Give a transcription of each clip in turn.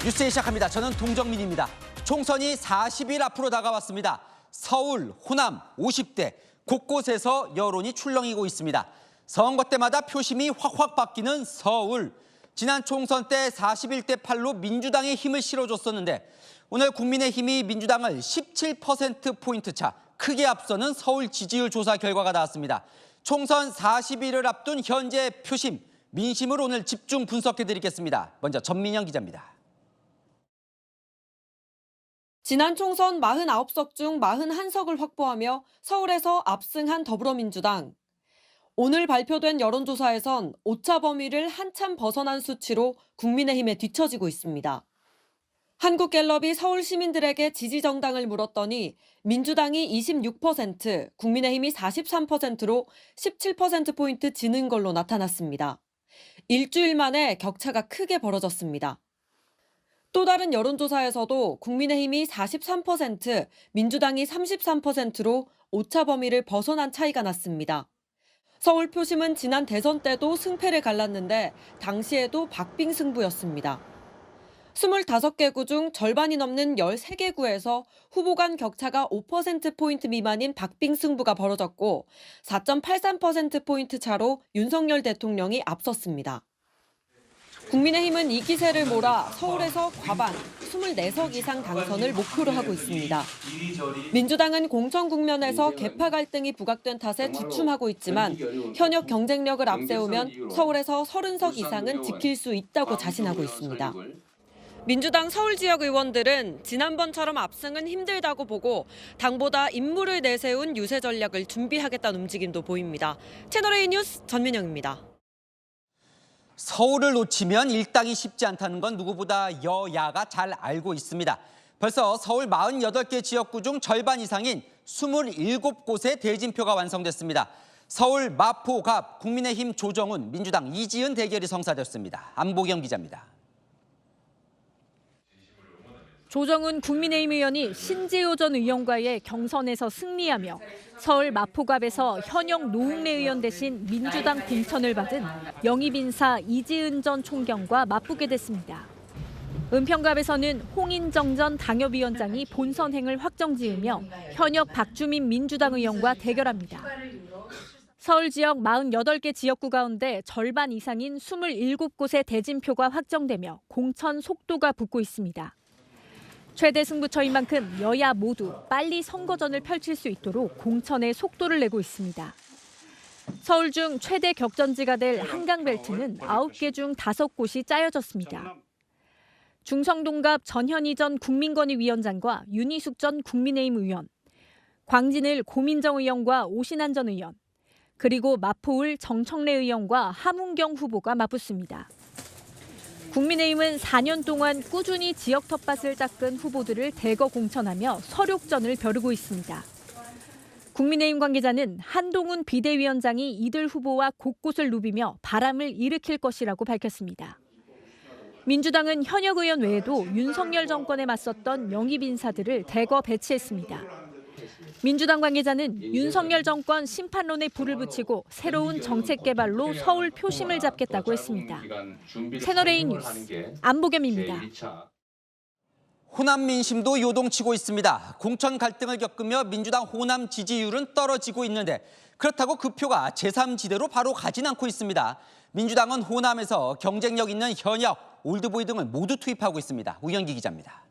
뉴스에 시작합니다. 저는 동정민입니다. 총선이 40일 앞으로 다가왔습니다. 서울, 호남, 50대 곳곳에서 여론이 출렁이고 있습니다. 선거 때마다 표심이 확확 바뀌는 서울. 지난 총선 때 41대 8로 민주당에 힘을 실어줬었는데 오늘 국민의힘이 민주당을 17%포인트 차 크게 앞서는 서울 지지율 조사 결과가 나왔습니다. 총선 40일을 앞둔 현재 표심, 민심을 오늘 집중 분석해드리겠습니다. 먼저 전민영 기자입니다. 지난 총선 49석 중 41석을 확보하며 서울에서 압승한 더불어민주당. 오늘 발표된 여론조사에선 오차 범위를 한참 벗어난 수치로 국민의힘에 뒤처지고 있습니다. 한국갤럽이 서울 시민들에게 지지 정당을 물었더니 민주당이 26%, 국민의힘이 43%로 17%포인트 지는 걸로 나타났습니다. 일주일 만에 격차가 크게 벌어졌습니다. 또 다른 여론조사에서도 국민의힘이 43%, 민주당이 33%로 오차 범위를 벗어난 차이가 났습니다. 서울 표심은 지난 대선 때도 승패를 갈랐는데 당시에도 박빙 승부였습니다. 25개 구 중 절반이 넘는 13개 구에서 후보 간 격차가 5%포인트 미만인 박빙 승부가 벌어졌고 4.83%포인트 차로 윤석열 대통령이 앞섰습니다. 국민의힘은 이 기세를 몰아 서울에서 과반 24석 이상 당선을 목표로 하고 있습니다. 민주당은 공천 국면에서 계파 갈등이 부각된 탓에 주춤하고 있지만 현역 경쟁력을 앞세우면 서울에서 30석 이상은 지킬 수 있다고 자신하고 있습니다. 민주당 서울 지역 의원들은 지난번처럼 압승은 힘들다고 보고 당보다 인물을 내세운 유세 전략을 준비하겠다는 움직임도 보입니다. 채널A 뉴스 전민영입니다. 서울을 놓치면 일당이 쉽지 않다는 건 누구보다 여야가 잘 알고 있습니다. 벌써 서울 48개 지역구 중 절반 이상인 27곳의 대진표가 완성됐습니다. 서울 마포 갑 국민의힘 조정훈, 민주당 이지은 대결이 성사됐습니다. 안보경 기자입니다. 조정훈 국민의힘 의원이 신재호 전 의원과의 경선에서 승리하며 서울 마포갑에서 현역 노웅래 의원 대신 민주당 공천을 받은 영입인사 이지은 전 총경과 맞붙게 됐습니다. 은평갑에서는 홍인정 전 당협위원장이 본선행을 확정지으며 현역 박주민 민주당 의원과 대결합니다. 서울 지역 48개 지역구 가운데 절반 이상인 27곳의 대진표가 확정되며 공천 속도가 붙고 있습니다. 최대 승부처인 만큼 여야 모두 빨리 선거전을 펼칠 수 있도록 공천에 속도를 내고 있습니다. 서울 중 최대 격전지가 될 한강벨트는 9개 중 5곳이 짜여졌습니다. 중성동갑 전현희 전 국민권익위원장과 윤희숙 전 국민의힘 의원, 광진을 고민정 의원과 오신환 전 의원, 그리고 마포을 정청래 의원과 함은경 후보가 맞붙습니다. 국민의힘은 4년 동안 꾸준히 지역 텃밭을 닦은 후보들을 대거 공천하며 서력전을 벼르고 있습니다. 국민의힘 관계자는 한동훈 비대위원장이 이들 후보와 곳곳을 누비며 바람을 일으킬 것이라고 밝혔습니다. 민주당은 현역 의원 외에도 윤석열 정권에 맞섰던 영입 인사들을 대거 배치했습니다. 민주당 관계자는 윤석열 정권 심판론에 불을 붙이고 새로운 정책 개발로 서울 표심을 잡겠다고 했습니다. 채널A 뉴스 안보겸입니다. 호남 민심도 요동치고 있습니다. 공천 갈등을 겪으며 민주당 호남 지지율은 떨어지고 있는데 그렇다고 그 표가 제3지대로 바로 가진 않고 있습니다. 민주당은 호남에서 경쟁력 있는 현역, 올드보이 등을 모두 투입하고 있습니다. 우영기 기자입니다.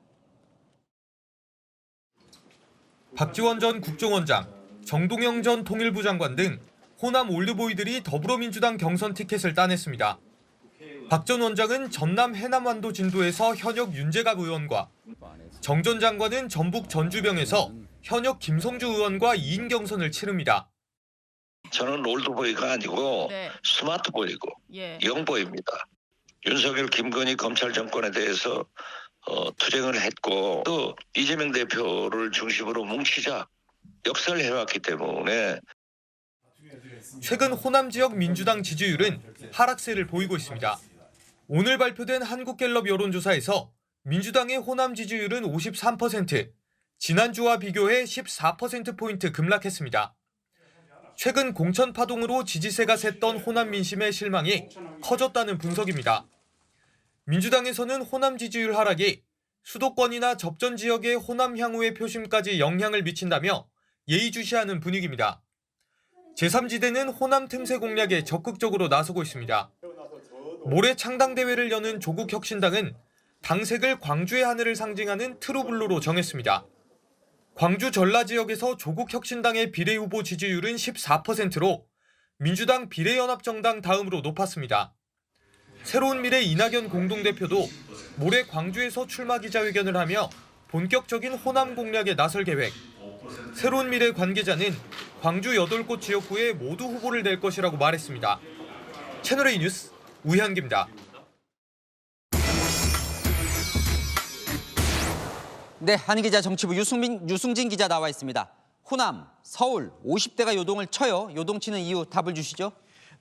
박지원 전 국정원장, 정동영 전 통일부 장관 등 호남 올드보이들이 더불어민주당 경선 티켓을 따냈습니다. 박 전 원장은 전남 해남완도 진도에서 현역 윤재갑 의원과 정 전 장관은 전북 전주병에서 현역 김성주 의원과 2인 경선을 치릅니다. 저는 올드보이가 아니고 스마트보이고 영보입니다. 윤석열, 김건희 검찰 정권에 대해서 투쟁을 했고 또 이재명 대표를 중심으로 뭉치자 역사를 해왔기 때문에 최근 호남 지역 민주당 지지율은 하락세를 보이고 있습니다. 오늘 발표된 한국갤럽 여론조사에서 민주당의 호남 지지율은 53%, 지난주와 비교해 14%포인트 급락했습니다. 최근 공천 파동으로 지지세가 샜던 호남 민심의 실망이 커졌다는 분석입니다. 민주당에서는 호남 지지율 하락이 수도권이나 접전 지역의 호남 향후의 표심까지 영향을 미친다며 예의주시하는 분위기입니다. 제3지대는 호남 틈새 공략에 적극적으로 나서고 있습니다. 모레 창당대회를 여는 조국혁신당은 당색을 광주의 하늘을 상징하는 트루블루로 정했습니다. 광주 전라 지역에서 조국혁신당의 비례후보 지지율은 14%로 민주당 비례연합정당 다음으로 높았습니다. 새로운 미래 이낙연 공동대표도 모레 광주에서 출마 기자회견을 하며 본격적인 호남 공략에 나설 계획. 새로운 미래 관계자는 광주 8곳 지역구에 모두 후보를 낼 것이라고 말했습니다. 채널A 뉴스 우현기입니다. 네, 한기자 정치부 유승진 기자 나와 있습니다. 호남, 서울 50대가 요동을 쳐요. 요동치는 이유 답을 주시죠.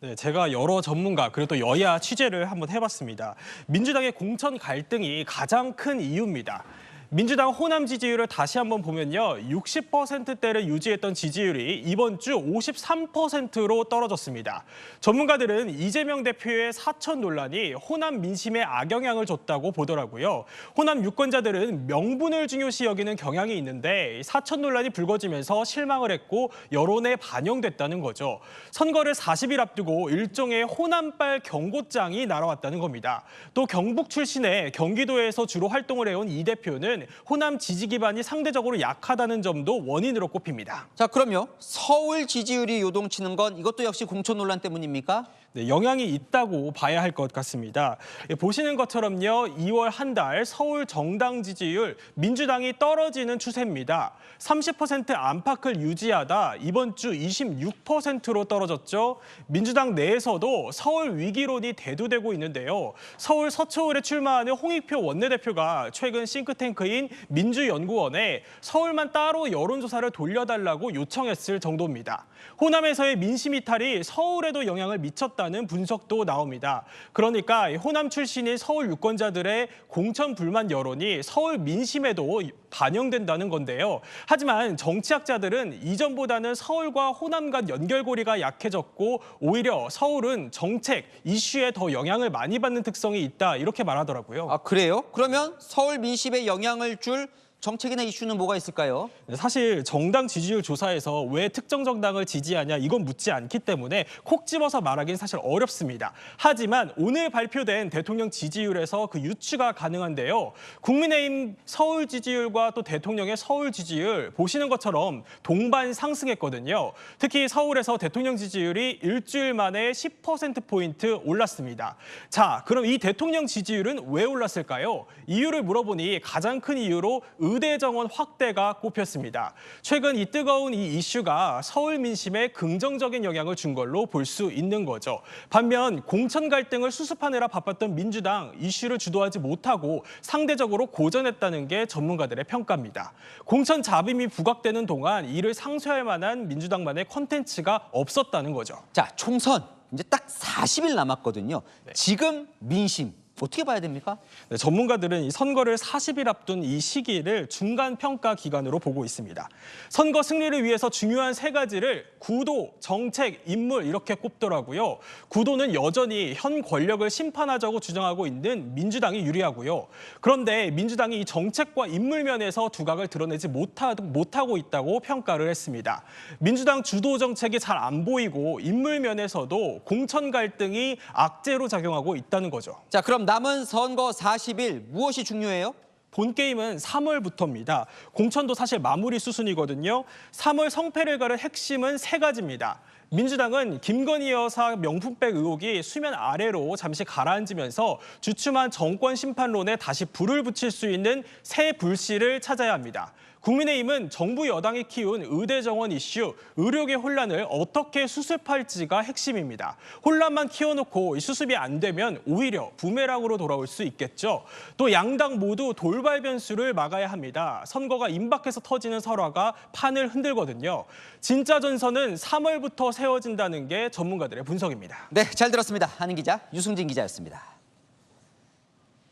네, 제가 여러 전문가 그리고 또 여야 취재를 한번 해봤습니다. 민주당의 공천 갈등이 가장 큰 이유입니다. 민주당 호남 지지율을 다시 한번 보면요. 60%대를 유지했던 지지율이 이번 주 53%로 떨어졌습니다. 전문가들은 이재명 대표의 사천 논란이 호남 민심에 악영향을 줬다고 보더라고요. 호남 유권자들은 명분을 중요시 여기는 경향이 있는데 사천 논란이 불거지면서 실망을 했고 여론에 반영됐다는 거죠. 선거를 40일 앞두고 일종의 호남발 경고장이 날아왔다는 겁니다. 또 경북 출신의 경기도에서 주로 활동을 해온 이 대표는 호남 지지 기반이 상대적으로 약하다는 점도 원인으로 꼽힙니다. 자, 그럼요. 서울 지지율이 요동치는 건 이것도 역시 공천 논란 때문입니까? 네, 영향이 있다고 봐야 할 것 같습니다. 보시는 것처럼요. 2월 한 달 서울 정당 지지율 민주당이 떨어지는 추세입니다. 30% 안팎을 유지하다 이번 주 26%로 떨어졌죠. 민주당 내에서도 서울 위기론이 대두되고 있는데요. 서울 서초을에 출마하는 홍익표 원내대표가 최근 싱크탱크인 민주연구원에 서울만 따로 여론조사를 돌려달라고 요청했을 정도입니다. 호남에서의 민심 이탈이 서울에도 영향을 미쳤다는 분석도 나옵니다. 그러니까 호남 출신인 서울 유권자들의 공천 불만 여론이 서울 민심에도 반영된다는 건데요. 하지만 정치학자들은 이전보다는 서울과 호남 간 연결고리가 약해졌고 오히려 서울은 정책, 이슈에 더 영향을 많이 받는 특성이 있다 이렇게 말하더라고요. 아, 그래요? 그러면 서울 민심에 영향을 줄 정책이나 이슈는 뭐가 있을까요? 사실 정당 지지율 조사에서 왜 특정 정당을 지지하냐 이건 묻지 않기 때문에 콕 집어서 말하기는 사실 어렵습니다. 하지만 오늘 발표된 대통령 지지율에서 그 유추가 가능한데요. 국민의힘 서울 지지율과 또 대통령의 서울 지지율 보시는 것처럼 동반 상승했거든요. 특히 서울에서 대통령 지지율이 일주일 만에 10%포인트 올랐습니다. 자, 그럼 이 대통령 지지율은 왜 올랐을까요? 이유를 물어보니 가장 큰 이유로 의대 정원 확대가 꼽혔습니다. 최근 이 뜨거운 이 이슈가 서울 민심에 긍정적인 영향을 준 걸로 볼 수 있는 거죠. 반면 공천 갈등을 수습하느라 바빴던 민주당 이슈를 주도하지 못하고 상대적으로 고전했다는 게 전문가들의 평가입니다. 공천 잡음이 부각되는 동안 이를 상쇄할 만한 민주당만의 콘텐츠가 없었다는 거죠. 자, 총선 이제 딱 40일 남았거든요. 지금 민심 어떻게 봐야 됩니까? 네, 전문가들은 이 선거를 40일 앞둔 이 시기를 중간 평가 기간으로 보고 있습니다. 선거 승리를 위해서 중요한 세 가지를 구도, 정책, 인물 이렇게 꼽더라고요. 구도는 여전히 현 권력을 심판하자고 주장하고 있는 민주당이 유리하고요. 그런데 민주당이 이 정책과 인물 면에서 두각을 드러내지 못하고 있다고 평가를 했습니다. 민주당 주도 정책이 잘 안 보이고 인물 면에서도 공천 갈등이 악재로 작용하고 있다는 거죠. 자, 그럼 남은 선거 40일 무엇이 중요해요? 본게임은 3월부터입니다. 공천도 사실 마무리 수순이거든요. 3월 성패를 가를 핵심은 세 가지입니다. 민주당은 김건희 여사 명품백 의혹이 수면 아래로 잠시 가라앉으면서 주춤한 정권 심판론에 다시 불을 붙일 수 있는 새 불씨를 찾아야 합니다. 국민의힘은 정부 여당이 키운 의대 정원 이슈, 의료계 혼란을 어떻게 수습할지가 핵심입니다. 혼란만 키워놓고 수습이 안 되면 오히려 부메랑으로 돌아올 수 있겠죠. 또 양당 모두 돌발 변수를 막아야 합니다. 선거가 임박해서 터지는 설화가 판을 흔들거든요. 진짜 전선은 3월부터 세워진다는 게 전문가들의 분석입니다. 네, 잘 들었습니다. 한은 기자, 유승진 기자였습니다.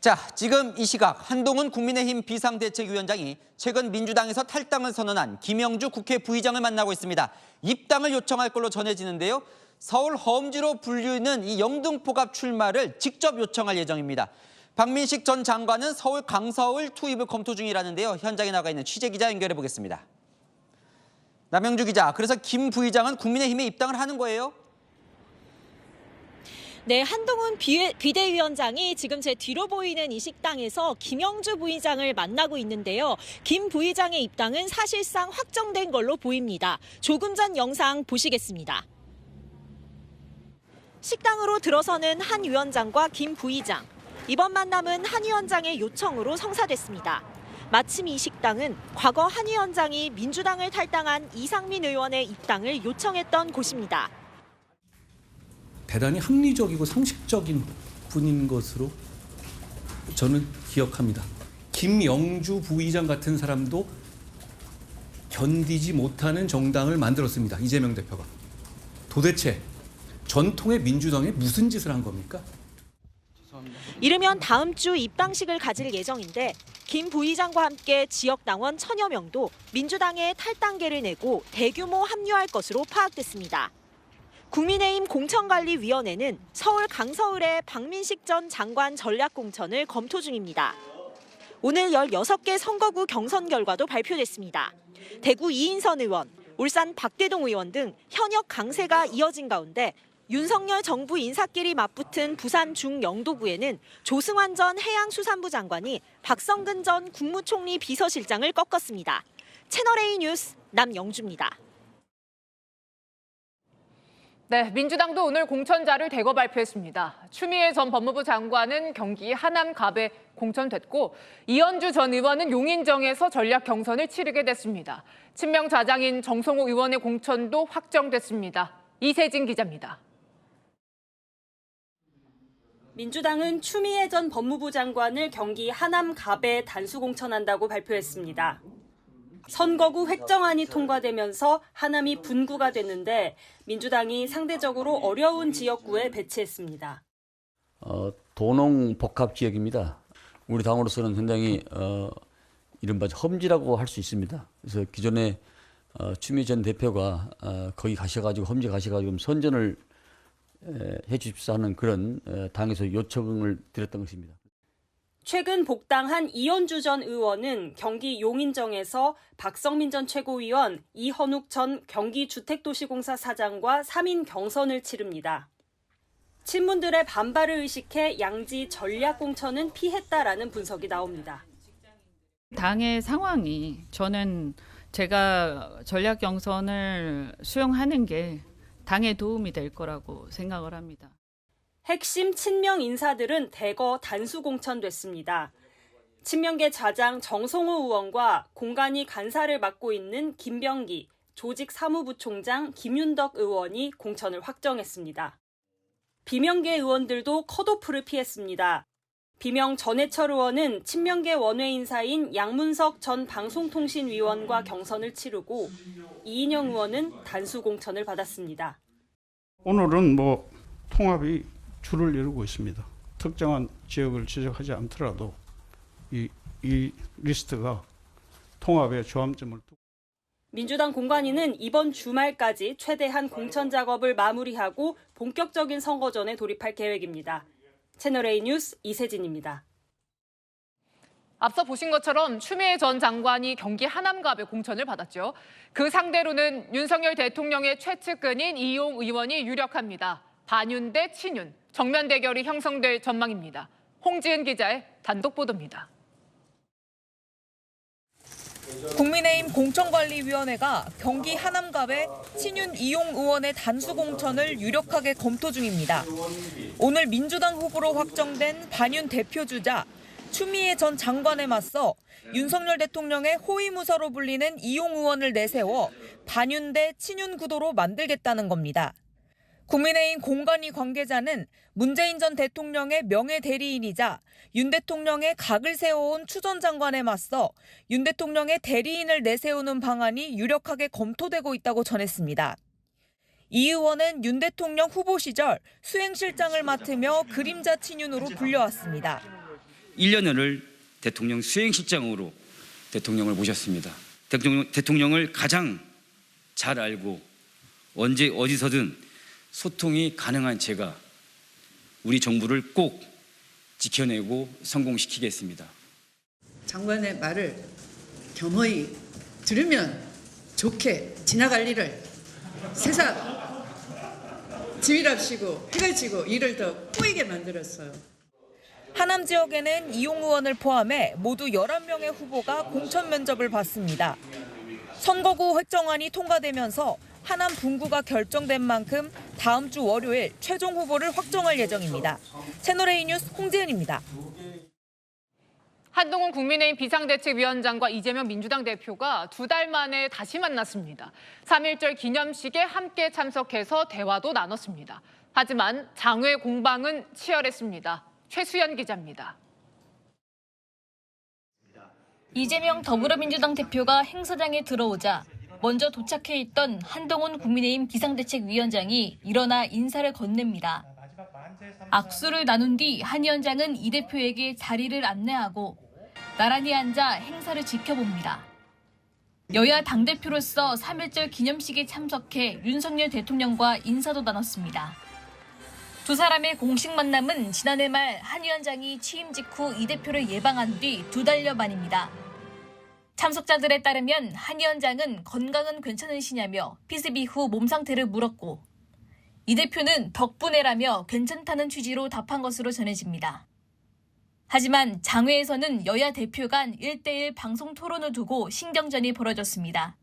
자, 지금 이 시각 한동훈 국민의힘 비상대책위원장이 최근 민주당에서 탈당을 선언한 김영주 국회 부의장을 만나고 있습니다. 입당을 요청할 걸로 전해지는데요. 서울 험지로 불리는 이 영등포갑 출마를 직접 요청할 예정입니다. 박민식 전 장관은 서울 강서울 투입을 검토 중이라는데요. 현장에 나가 있는 취재기자 연결해 보겠습니다. 남영주 기자, 그래서 김 부의장은 국민의힘에 입당을 하는 거예요? 네, 한동훈 비대위원장이 지금 제 뒤로 보이는 이 식당에서 김영주 부의장을 만나고 있는데요. 김 부의장의 입당은 사실상 확정된 걸로 보입니다. 조금 전 영상 보시겠습니다. 식당으로 들어서는 한 위원장과 김 부의장. 이번 만남은 한 위원장의 요청으로 성사됐습니다. 마침 이 식당은 과거 한 위원장이 민주당을 탈당한 이상민 의원의 입당을 요청했던 곳입니다. 대단히 합리적이고 상식적인 분인 것으로 저는 기억합니다. 김영주 부의장 같은 사람도 견디지 못하는 정당을 만들었습니다. 이재명 대표가. 도대체 전통의 민주당에 무슨 짓을 한 겁니까? 이르면 다음 주 입당식을 가질 예정인데 김 부의장과 함께 지역 당원 1000여 명도 민주당에 탈당계를 내고 대규모 합류할 것으로 파악됐습니다. 국민의힘 공천관리위원회는 서울 강서울의 박민식 전 장관 전략공천을 검토 중입니다. 오늘 16개 선거구 경선 결과도 발표됐습니다. 대구 이인선 의원, 울산 박대동 의원 등 현역 강세가 이어진 가운데 윤석열 정부 인사끼리 맞붙은 부산 중영도구에는 조승환 전 해양수산부 장관이 박성근 전 국무총리 비서실장을 꺾었습니다. 채널A 뉴스 남영주입니다. 네, 민주당도 오늘 공천자를 대거 발표했습니다. 추미애 전 법무부 장관은 경기 하남 갑에 공천됐고 이현주 전 의원은 용인정에서 전략 경선을 치르게 됐습니다. 친명 좌장인 정성호 의원의 공천도 확정됐습니다. 이세진 기자입니다. 민주당은 추미애 전 법무부 장관을 경기 하남 갑에 단수 공천한다고 발표했습니다. 선거구 획정안이 통과되면서 하남이 분구가 됐는데 민주당이 상대적으로 어려운 지역구에 배치했습니다. 도농 복합 지역입니다. 우리 당으로서는 굉장히 이른바 험지라고 할 수 있습니다. 그래서 기존에 추미애 전 대표가 거기 가셔가지고 험지 가셔가지고 선전을 해 주십사 하는 그런 당에서 요청을 드렸던 것입니다. 최근 복당한 이현주 전 의원은 경기 용인정에서 박성민 전 최고위원, 이헌욱 전 경기주택도시공사 사장과 3인 경선을 치릅니다. 친문들의 반발을 의식해 양지 전략공천은 피했다라는 분석이 나옵니다. 당의 상황이 저는 제가 전략 경선을 수용하는 게 당에 도움이 될 거라고 생각을 합니다. 핵심 친명 인사들은 대거 단수 공천됐습니다. 친명계 좌장 정성호 의원과 공관위 간사를 맡고 있는 김병기, 조직 사무부총장 김윤덕 의원이 공천을 확정했습니다. 비명계 의원들도 컷오프를 피했습니다. 비명 전해철 의원은 친명계 원외 인사인 양문석 전 방송통신위원과 경선을 치르고 이인영 의원은 단수 공천을 받았습니다. 오늘은 통합이 줄을 이루고 있습니다. 특정한 지역을 지적하지 않더라도 이 리스트가 통합의 조함점을 두고 민주당 공관위는 이번 주말까지 최대한 공천 작업을 마무리하고 본격적인 선거전에 돌입할 계획입니다. 채널A 뉴스 이세진입니다. 앞서 보신 것처럼 추미애 전 장관이 경기 하남갑에 공천을 받았죠. 그 상대로는 윤석열 대통령의 최측근인 이용 의원이 유력합니다. 반윤 대 친윤, 정면 대결이 형성될 전망입니다. 홍지은 기자의 단독 보도입니다. 국민의힘 공천관리위원회가 경기 하남갑에 친윤 이용 의원의 단수 공천을 유력하게 검토 중입니다. 오늘 민주당 후보로 확정된 반윤 대표주자 추미애 전 장관에 맞서 윤석열 대통령의 호위무사로 불리는 이용 의원을 내세워 반윤 대 친윤 구도로 만들겠다는 겁니다. 국민의힘 공관위 관계자는 문재인 전 대통령의 명예 대리인이자 윤 대통령의 각을 세워온 추 전 장관에 맞서 윤 대통령의 대리인을 내세우는 방안이 유력하게 검토되고 있다고 전했습니다. 이 의원은 윤 대통령 후보 시절 수행실장을 맡으며 그림자 친윤으로 불려왔습니다. 1년여를 대통령 수행실장으로 대통령을 모셨습니다. 대통령을 가장 잘 알고 언제 어디서든 소통이 가능한 제가 우리 정부를 꼭 지켜내고 성공시키겠습니다. 장관의 말을 겸허히 들으면 좋게 지나갈 일을 세상 지휘랍시고 해가 지고 일을 더 꼬이게 만들었어요. 하남 지역에는 이용 의원을 포함해 모두 11명의 후보가 공천 면접을 봤습니다. 선거구 획정안이 통과되면서 하남 분구가 결정된 만큼 다음 주 월요일 최종 후보를 확정할 예정입니다. 채널A 뉴스 홍재은입니다. 한동훈 국민의힘 비상대책위원장과 이재명 민주당 대표가 2달 만에 다시 만났습니다. 3.1절 기념식에 함께 참석해서 대화도 나눴습니다. 하지만 장외 공방은 치열했습니다. 최수연 기자입니다. 이재명 더불어민주당 대표가 행사장에 들어오자 먼저 도착해 있던 한동훈 국민의힘 비상대책위원장이 일어나 인사를 건넵니다. 악수를 나눈 뒤 한 위원장은 이 대표에게 자리를 안내하고 나란히 앉아 행사를 지켜봅니다. 여야 당대표로서 3.1절 기념식에 참석해 윤석열 대통령과 인사도 나눴습니다. 두 사람의 공식 만남은 지난해 말 한 위원장이 취임 직후 이 대표를 예방한 뒤 2달여 만입니다. 참석자들에 따르면 한 위원장은 건강은 괜찮으시냐며 피습 이후 몸 상태를 물었고 이 대표는 덕분에라며 괜찮다는 취지로 답한 것으로 전해집니다. 하지만 장외에서는 여야 대표 간 1대1 방송 토론을 두고 신경전이 벌어졌습니다.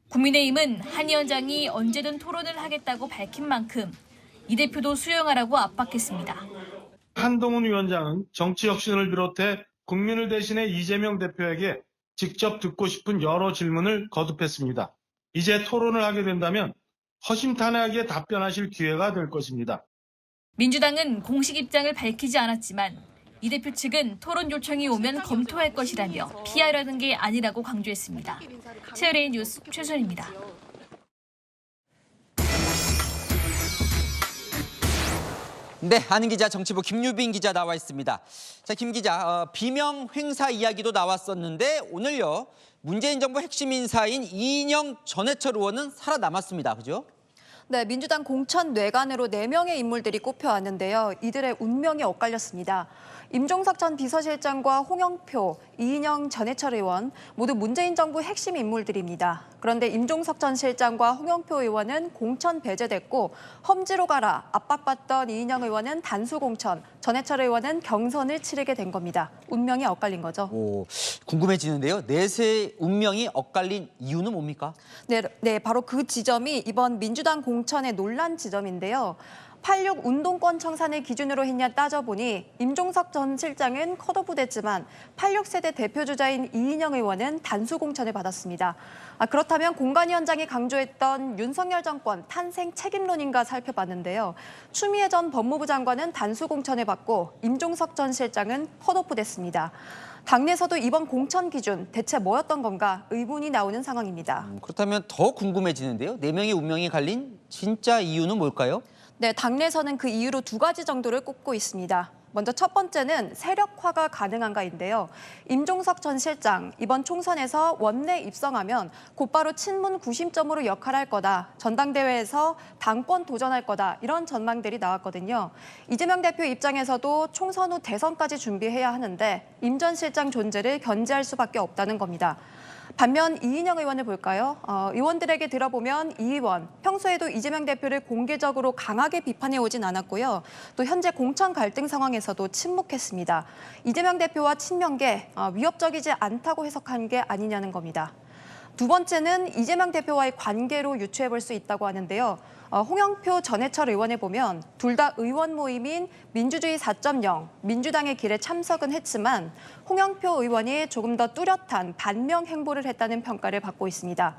국민의힘은 한 위원장이 언제든 토론을 하겠다고 밝힌 만큼 이 대표도 수용하라고 압박했습니다. 한동훈 위원장은 정치 혁신을 비롯해 국민을 대신해 이재명 대표에게 직접 듣고 싶은 여러 질문을 거듭했습니다. 이제 토론을 하게 된다면 허심탄회하게 답변하실 기회가 될 것입니다. 민주당은 공식 입장을 밝히지 않았지만 이 대표 측은 토론 요청이 오면 검토할 것이라며 피하려는 게 아니라고 강조했습니다. 채널A 뉴스 최수연입니다. 네, 아는 기자 정치부 김유빈 기자 나와 있습니다. 자, 김 기자, 비명 행사 이야기도 나왔었는데 오늘요 문재인 정부 핵심 인사인 이인영 전해철 의원은 살아남았습니다. 그죠? 네, 민주당 공천 뇌관으로 4명의 인물들이 꼽혀왔는데요. 이들의 운명이 엇갈렸습니다. 임종석 전 비서실장과 홍영표, 이인영 전해철 의원 모두 문재인 정부 핵심 인물들입니다. 그런데 임종석 전 실장과 홍영표 의원은 공천 배제됐고 험지로 가라 압박받던 이인영 의원은 단수 공천, 전해철 의원은 경선을 치르게 된 겁니다. 운명이 엇갈린 거죠. 오, 궁금해지는데요. 넷의 운명이 엇갈린 이유는 뭡니까? 네, 바로 그 지점이 이번 민주당 공천의 논란 지점인데요. 86 운동권 청산을 기준으로 했냐 따져보니 임종석 전 실장은 컷오프됐지만 86세대 대표주자인 이인영 의원은 단수 공천을 받았습니다. 그렇다면 공관위원장이 강조했던 윤석열 정권 탄생 책임론인가 살펴봤는데요. 추미애 전 법무부 장관은 단수 공천을 받고 임종석 전 실장은 컷오프됐습니다. 당내에서도 이번 공천 기준 대체 뭐였던 건가 의문이 나오는 상황입니다. 그렇다면 더 궁금해지는데요. 4명의 운명이 갈린 진짜 이유는 뭘까요? 네, 당내에서는 그 이유로 2가지 정도를 꼽고 있습니다. 먼저 첫 번째는 세력화가 가능한가인데요. 임종석 전 실장, 이번 총선에서 원내 입성하면 곧바로 친문 구심점으로 역할할 거다. 전당대회에서 당권 도전할 거다. 이런 전망들이 나왔거든요. 이재명 대표 입장에서도 총선 후 대선까지 준비해야 하는데 임 전 실장 존재를 견제할 수밖에 없다는 겁니다. 반면 이인영 의원을 볼까요? 의원들에게 들어보면 이 의원 평소에도 이재명 대표를 공개적으로 강하게 비판해 오진 않았고요. 또 현재 공천 갈등 상황에서도 침묵했습니다. 이재명 대표와 친명계 위협적이지 않다고 해석한 게 아니냐는 겁니다. 두 번째는 이재명 대표와의 관계로 유추해 볼 수 있다고 하는데요. 홍영표 전해철 의원을 보면 둘 다 의원 모임인 민주주의 4.0, 민주당의 길에 참석은 했지만 홍영표 의원이 조금 더 뚜렷한 반명 행보를 했다는 평가를 받고 있습니다.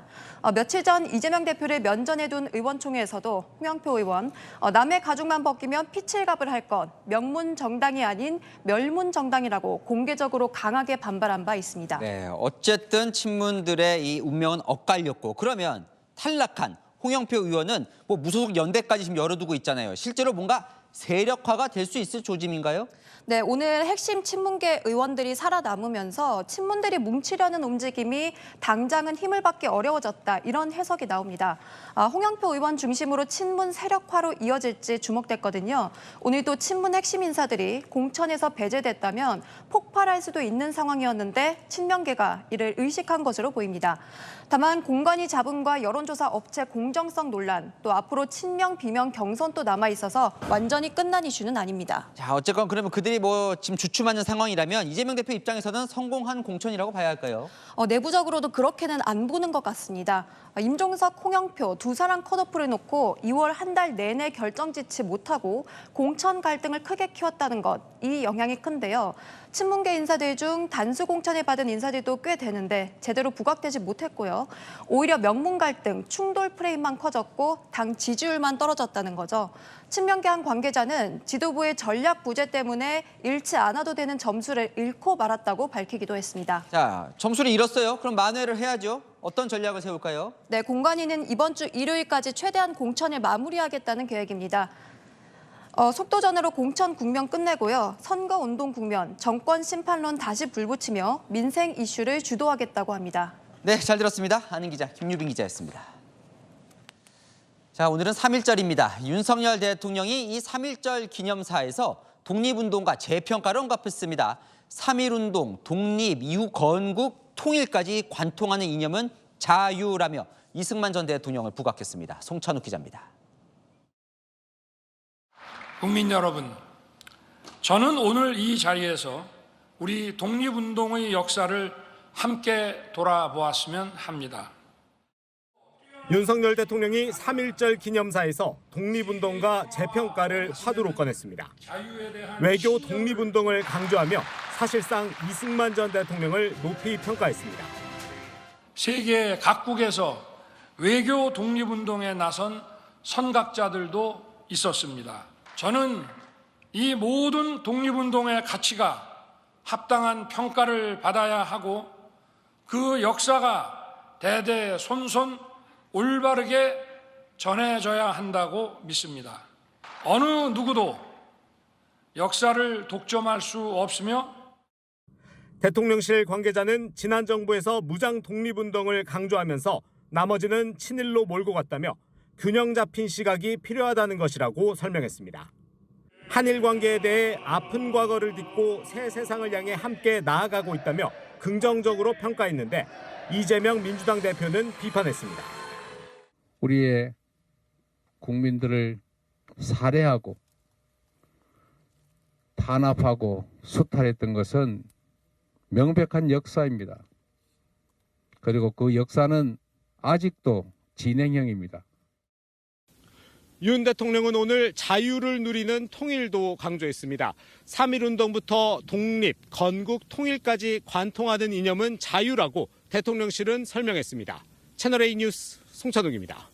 며칠 전 이재명 대표를 면전에 둔 의원총회에서도 홍영표 의원, 남의 가죽만 벗기면 피칠갑을 할 것, 명문 정당이 아닌 멸문 정당이라고 공개적으로 강하게 반발한 바 있습니다. 네, 어쨌든 친문들의 이 운명은 엇갈렸고 그러면 탈락한 홍영표 의원은 무소속 연대까지 지금 열어두고 있잖아요. 실제로 뭔가 세력화가 될 수 있을 조짐인가요? 네, 오늘 핵심 친문계 의원들이 살아남으면서 친문들이 뭉치려는 움직임이 당장은 힘을 받기 어려워졌다, 이런 해석이 나옵니다. 홍영표 의원 중심으로 친문 세력화로 이어질지 주목됐거든요. 오늘도 친문 핵심 인사들이 공천에서 배제됐다면 폭발할 수도 있는 상황이었는데 친명계가 이를 의식한 것으로 보입니다. 다만 공관위 자문과 여론조사 업체 공정성 논란, 또 앞으로 친명 비명 경선도 남아 있어서 완전히 끝난 이슈는 아닙니다. 자, 어쨌건 그러면 그들이 지금 주춤하는 상황이라면 이재명 대표 입장에서는 성공한 공천이라고 봐야 할까요? 내부적으로도 그렇게는 안 보는 것 같습니다. 임종석, 홍영표 두 사람 컷오프를 놓고 2월 한 달 내내 결정짓지 못하고 공천 갈등을 크게 키웠다는 것, 이 영향이 큰데요. 친문계 인사들 중 단수 공천을 받은 인사들도 꽤 되는데 제대로 부각되지 못했고요. 오히려 명문 갈등, 충돌 프레임만 커졌고 당 지지율만 떨어졌다는 거죠. 친명계 한 관계자는 지도부의 전략 부재 때문에 잃지 않아도 되는 점수를 잃고 말았다고 밝히기도 했습니다. 자, 점수를 잃었어요. 그럼 만회를 해야죠. 어떤 전략을 세울까요? 네, 공관위는 이번 주 일요일까지 최대한 공천을 마무리하겠다는 계획입니다. 속도전으로 공천 국면 끝내고요. 선거운동 국면, 정권 심판론 다시 불붙이며 민생 이슈를 주도하겠다고 합니다. 네, 잘 들었습니다. 아는 기자 김유빈 기자였습니다. 자, 오늘은 3.1절입니다. 윤석열 대통령이 이 3.1절 기념사에서 독립운동과 재평가를 언급했습니다. 3.1운동, 독립, 이후 건국, 통일까지 관통하는 이념은 자유라며 이승만 전 대통령을 부각했습니다. 송찬욱 기자입니다. 국민 여러분, 저는 오늘 이 자리에서 우리 독립운동의 역사를 함께 돌아보았으면 합니다. 윤석열 대통령이 3.1절 기념사에서 독립운동과 재평가를 화두로 꺼냈습니다. 외교 독립운동을 강조하며 사실상 이승만 전 대통령을 높이 평가했습니다. 세계 각국에서 외교 독립운동에 나선 선각자들도 있었습니다. 저는 이 모든 독립운동의 가치가 합당한 평가를 받아야 하고 그 역사가 대대손손 올바르게 전해져야 한다고 믿습니다. 어느 누구도 역사를 독점할 수 없으며 대통령실 관계자는 지난 정부에서 무장 독립운동을 강조하면서 나머지는 친일로 몰고 갔다며 균형 잡힌 시각이 필요하다는 것이라고 설명했습니다. 한일 관계에 대해 아픈 과거를 딛고 새 세상을 향해 함께 나아가고 있다며 긍정적으로 평가했는데 이재명 민주당 대표는 비판했습니다. 우리의 국민들을 살해하고 탄압하고 수탈했던 것은 명백한 역사입니다. 그리고 그 역사는 아직도 진행형입니다. 윤 대통령은 오늘 자유를 누리는 통일도 강조했습니다. 3.1운동부터 독립, 건국, 통일까지 관통하는 이념은 자유라고 대통령실은 설명했습니다. 채널A 뉴스 송찬욱입니다.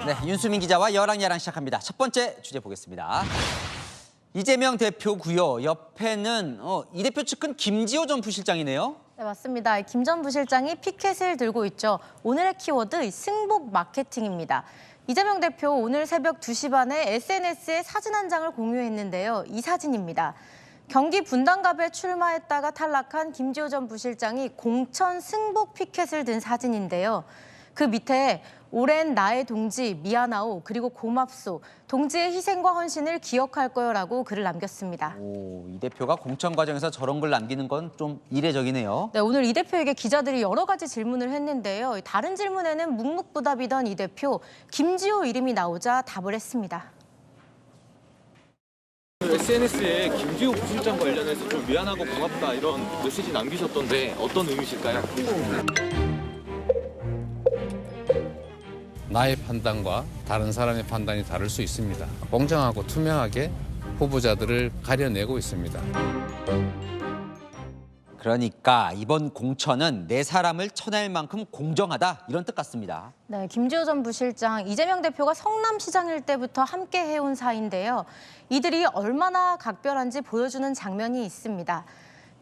네, 윤수민 기자와 여랑야랑 시작합니다. 첫 번째 주제 보겠습니다. 이재명 대표고요. 옆에는 이 대표 측근 김지호 전 부실장이네요. 네, 맞습니다. 김 전 부실장이 피켓을 들고 있죠. 오늘의 키워드 승복 마케팅입니다. 이재명 대표 오늘 새벽 2시 반에 SNS에 사진 한 장을 공유했는데요. 이 사진입니다. 경기 분당갑에 출마했다가 탈락한 김지호 전 부실장이 공천 승복 피켓을 든 사진인데요. 그 밑에 오랜 나의 동지 미안하오 그리고 고맙소 동지의 희생과 헌신을 기억할 거요라고 글을 남겼습니다. 이 대표가 공천 과정에서 저런 글 남기는 건 좀 이례적이네요. 네, 오늘 이 대표에게 기자들이 여러 가지 질문을 했는데요. 다른 질문에는 묵묵부답이던 이 대표 김지호 이름이 나오자 답을 했습니다. SNS에 김지호 부실장 관련해서 좀 미안하고 고맙다 이런 메시지 남기셨던데 어떤 의미실까요? 나의 판단과 다른 사람의 판단이 다를 수 있습니다. 공정하고 투명하게 후보자들을 가려내고 있습니다. 그러니까 이번 공천은 내 사람을 쳐낼 만큼 공정하다 이런 뜻 같습니다. 네, 김지호 전 부실장, 이재명 대표가 성남시장일 때부터 함께 해온 사이인데요. 이들이 얼마나 각별한지 보여주는 장면이 있습니다.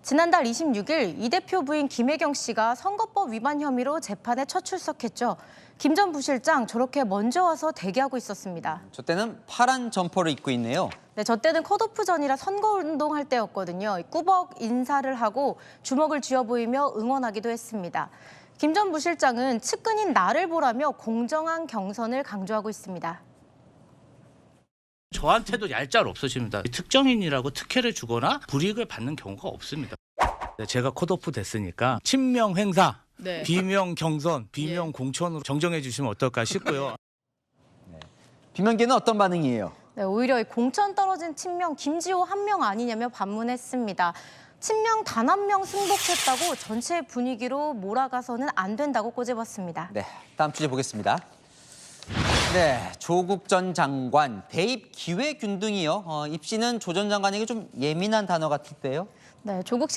지난달 26일 이 대표 부인 김혜경 씨가 선거법 위반 혐의로 재판에 첫 출석했죠. 김 전 부실장 저렇게 먼저 와서 대기하고 있었습니다. 저 때는 파란 점퍼를 입고 있네요. 네, 저 때는 컷오프 전이라 선거운동할 때였거든요. 꾸벅 인사를 하고 주먹을 쥐어 보이며 응원하기도 했습니다. 김 전 부실장은 측근인 나를 보라며 공정한 경선을 강조하고 있습니다. 저한테도 얄짤 없으십니다. 특정인이라고 특혜를 주거나 불이익을 받는 경우가 없습니다. 제가 컷오프 됐으니까 친명 행사, 네. 비명 경선, 비명 공천으로 정정해 주시면 어떨까 싶고요. 비명계는 어떤 반응이에요? 네, 오히려 공천 떨어진 친명 김지호 한 명 아니냐며 반문했습니다. 친명 단 한 명 승복했다고 전체 분위기로 몰아가서는 안 된다고 꼬집었습니다. 네, 다음 주제 보겠습니다. 네, 조국 전 장관 대입 기회균등이요. 입시는 조 전 장관에게 좀 예민한 단어 같은데요. 네, 조국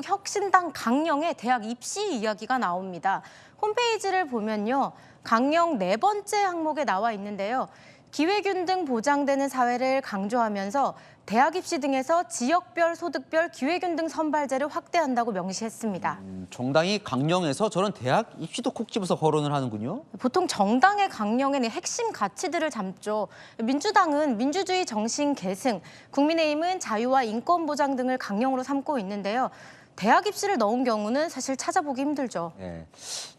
혁신당 강령에 대학 입시 이야기가 나옵니다. 홈페이지를 보면요, 강령 4번째 항목에 나와 있는데요. 기회균등 보장되는 사회를 강조하면서 대학 입시 등에서 지역별, 소득별 기회균등 선발제를 확대한다고 명시했습니다. 정당이 강령에서 저런 대학 입시도 콕 집어서 거론을 하는군요. 보통 정당의 강령에는 핵심 가치들을 담죠. 민주당은 민주주의 정신 계승, 국민의힘은 자유와 인권 보장 등을 강령으로 삼고 있는데요. 대학 입시를 넣은 경우는 사실 찾아보기 힘들죠. 네.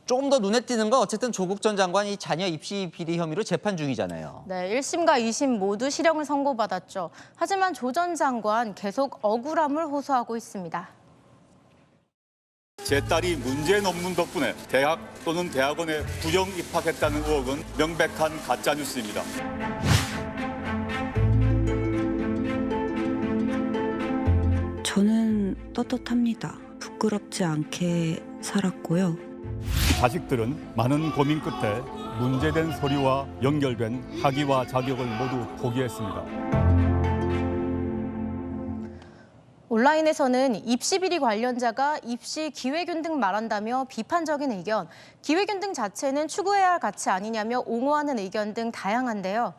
조금 더 눈에 띄는 건 어쨌든 조국 전 장관이 자녀 입시 비리 혐의로 재판 중이잖아요. 네, 1심과 2심 모두 실형을 선고받았죠. 하지만 조 전 장관 계속 억울함을 호소하고 있습니다. 제 딸이 문제 논문 덕분에 대학 또는 대학원에 부정 입학했다는 의혹은 명백한 가짜 뉴스입니다. 저는 떳떳합니다. 부끄럽지 않게 살았고요. 자식들은 많은 고민 끝에 문제된 서류와 연결된 학위와 자격을 모두 포기했습니다. 온라인에서는 입시 비리 관련자가 입시 기회균등 말한다며 비판적인 의견, 기회균등 자체는 추구해야 할 가치 아니냐며 옹호하는 의견 등 다양한데요.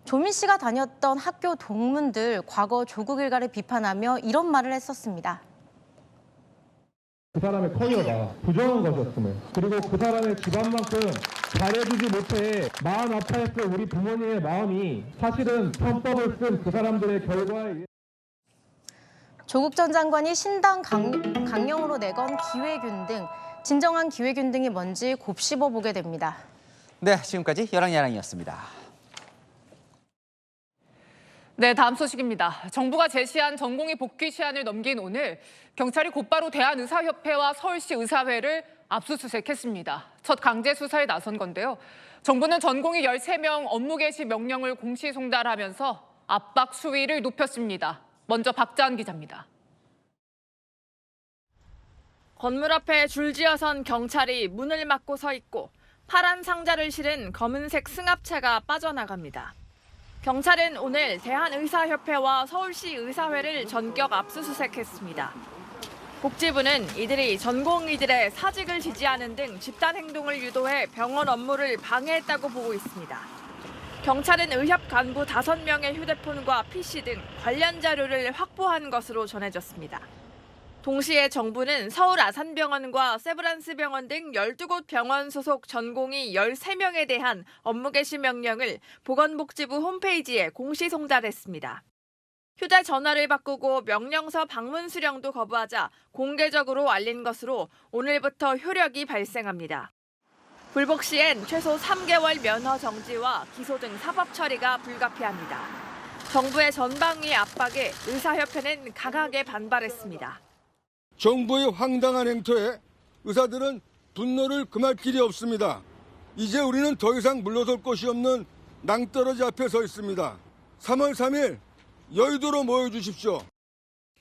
조민 씨가 다녔던 학교 동문들 과거 조국 일가를 비판하며 이런 말을 했었습니다. 그 사람의 커리어가 부정한 것이었음을, 그리고 그 사람의 집안만큼 잘해주지 못해 마음 아파했을 우리 부모님의 마음이 사실은 편법을 쓴 그 사람들의 결과에 조국 전 장관이 신당 강령으로 내건 기회균등, 진정한 기회균등이 뭔지 곱씹어 보게 됩니다. 네, 지금까지 여랑야랑이었습니다. 네, 다음 소식입니다. 정부가 제시한 전공의 복귀 시한을 넘긴 오늘 경찰이 곧바로 대한의사협회와 서울시 의사회를 압수수색했습니다. 첫 강제 수사에 나선 건데요. 정부는 전공의 13명 업무 개시 명령을 공시 송달하면서 압박 수위를 높였습니다. 먼저 박자한 기자입니다. 건물 앞에 줄지어선 경찰이 문을 막고 서 있고 파란 상자를 실은 검은색 승합차가 빠져나갑니다. 경찰은 오늘 대한의사협회와 서울시 의사회를 전격 압수수색했습니다. 복지부는 이들이 전공의들의 사직을 지지하는 등 집단 행동을 유도해 병원 업무를 방해했다고 보고 있습니다. 경찰은 의협 간부 5명의 휴대폰과 PC 등 관련 자료를 확보한 것으로 전해졌습니다. 동시에 정부는 서울 아산병원과 세브란스병원 등 12곳 병원 소속 전공의 13명에 대한 업무 개시 명령을 보건복지부 홈페이지에 공시 송달했습니다. 휴대전화를 바꾸고 명령서 방문 수령도 거부하자 공개적으로 알린 것으로 오늘부터 효력이 발생합니다. 불복 시엔 최소 3개월 면허 정지와 기소 등 사법 처리가 불가피합니다. 정부의 전방위 압박에 의사협회는 강하게 반발했습니다. 정부의 황당한 행태에 의사들은 분노를 금할 길이 없습니다. 이제 우리는 더 이상 물러설 곳이 없는 낭떠러지 앞에 서 있습니다. 3월 3일 여의도로 모여주십시오.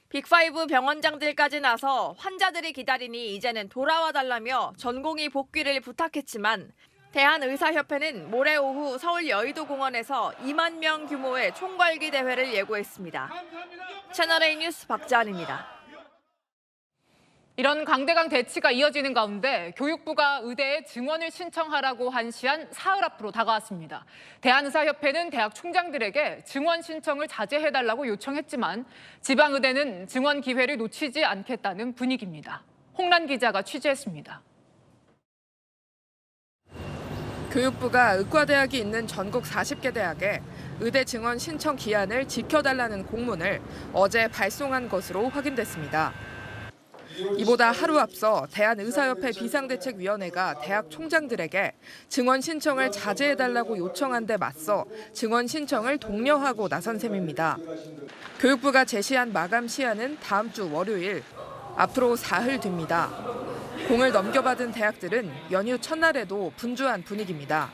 빅5 병원장들까지 나서 환자들이 기다리니 이제는 돌아와 달라며 전공의 복귀를 부탁했지만 대한의사협회는 모레 오후 서울 여의도공원에서 2만 명 규모의 총궐기 대회를 예고했습니다. 채널A 뉴스 박지한입니다. 이런 강대강 대치가 이어지는 가운데 교육부가 의대에 증원을 신청하라고 한 시한 사흘 앞으로 다가왔습니다. 대한의사협회는 대학 총장들에게 증원 신청을 자제해달라고 요청했지만 지방의대는 증원 기회를 놓치지 않겠다는 분위기입니다. 홍란 기자가 취재했습니다. 교육부가 의과대학이 있는 전국 40개 대학에 의대 증원 신청 기한을 지켜달라는 공문을 어제 발송한 것으로 확인됐습니다. 이보다 하루 앞서 대한의사협회 비상대책위원회가 대학 총장들에게 증원 신청을 자제해달라고 요청한 데 맞서 증원 신청을 독려하고 나선 셈입니다. 교육부가 제시한 마감 시한은 다음 주 월요일, 앞으로 사흘 뒤입니다. 공을 넘겨받은 대학들은 연휴 첫날에도 분주한 분위기입니다.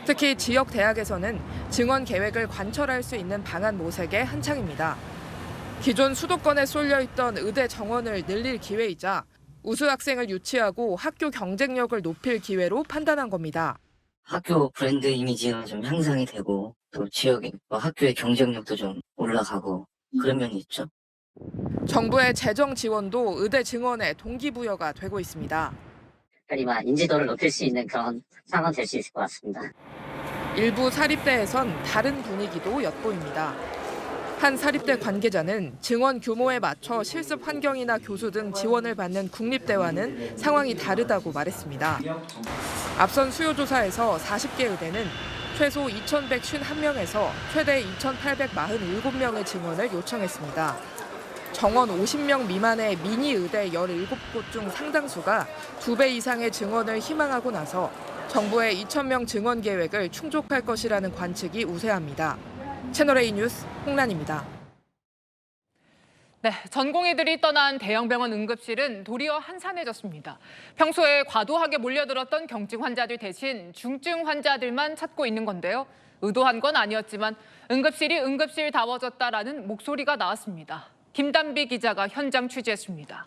특히 지역 대학에서는 증원 계획을 관철할 수 있는 방안 모색에 한창입니다. 기존 수도권에 쏠려있던 의대 정원을 늘릴 기회이자 우수 학생을 유치하고 학교 경쟁력을 높일 기회로 판단한 겁니다. 학교 브랜드 이미지가 좀 향상이 되고 또 지역의 학교의 경쟁력도 좀 올라가고 그런 면이 있죠. 정부의 재정 지원도 의대 증원에 동기부여가 되고 있습니다. 인지도를 높일 수 있는 그런 상황 될 수 있을 것 같습니다. 일부 사립대에선 다른 분위기도 엿보입니다. 한 사립대 관계자는 증원 규모에 맞춰 실습 환경이나 교수 등 지원을 받는 국립대와는 상황이 다르다고 말했습니다. 앞선 수요조사에서 40개 의대는 최소 2,151명에서 최대 2,847명의 증원을 요청했습니다. 정원 50명 미만의 미니 의대 17곳 중 상당수가 2배 이상의 증원을 희망하고 나서 정부의 2,000명 증원 계획을 충족할 것이라는 관측이 우세합니다. 채널A 뉴스 홍란입니다. 네, 전공의들이 떠난 대형병원 응급실은 도리어 한산해졌습니다. 평소에 과도하게 몰려들었던 경증 환자들 대신 중증 환자들만 찾고 있는 건데요. 의도한 건 아니었지만 응급실이 응급실다워졌다라는 목소리가 나왔습니다. 김단비 기자가 현장 취재했습니다.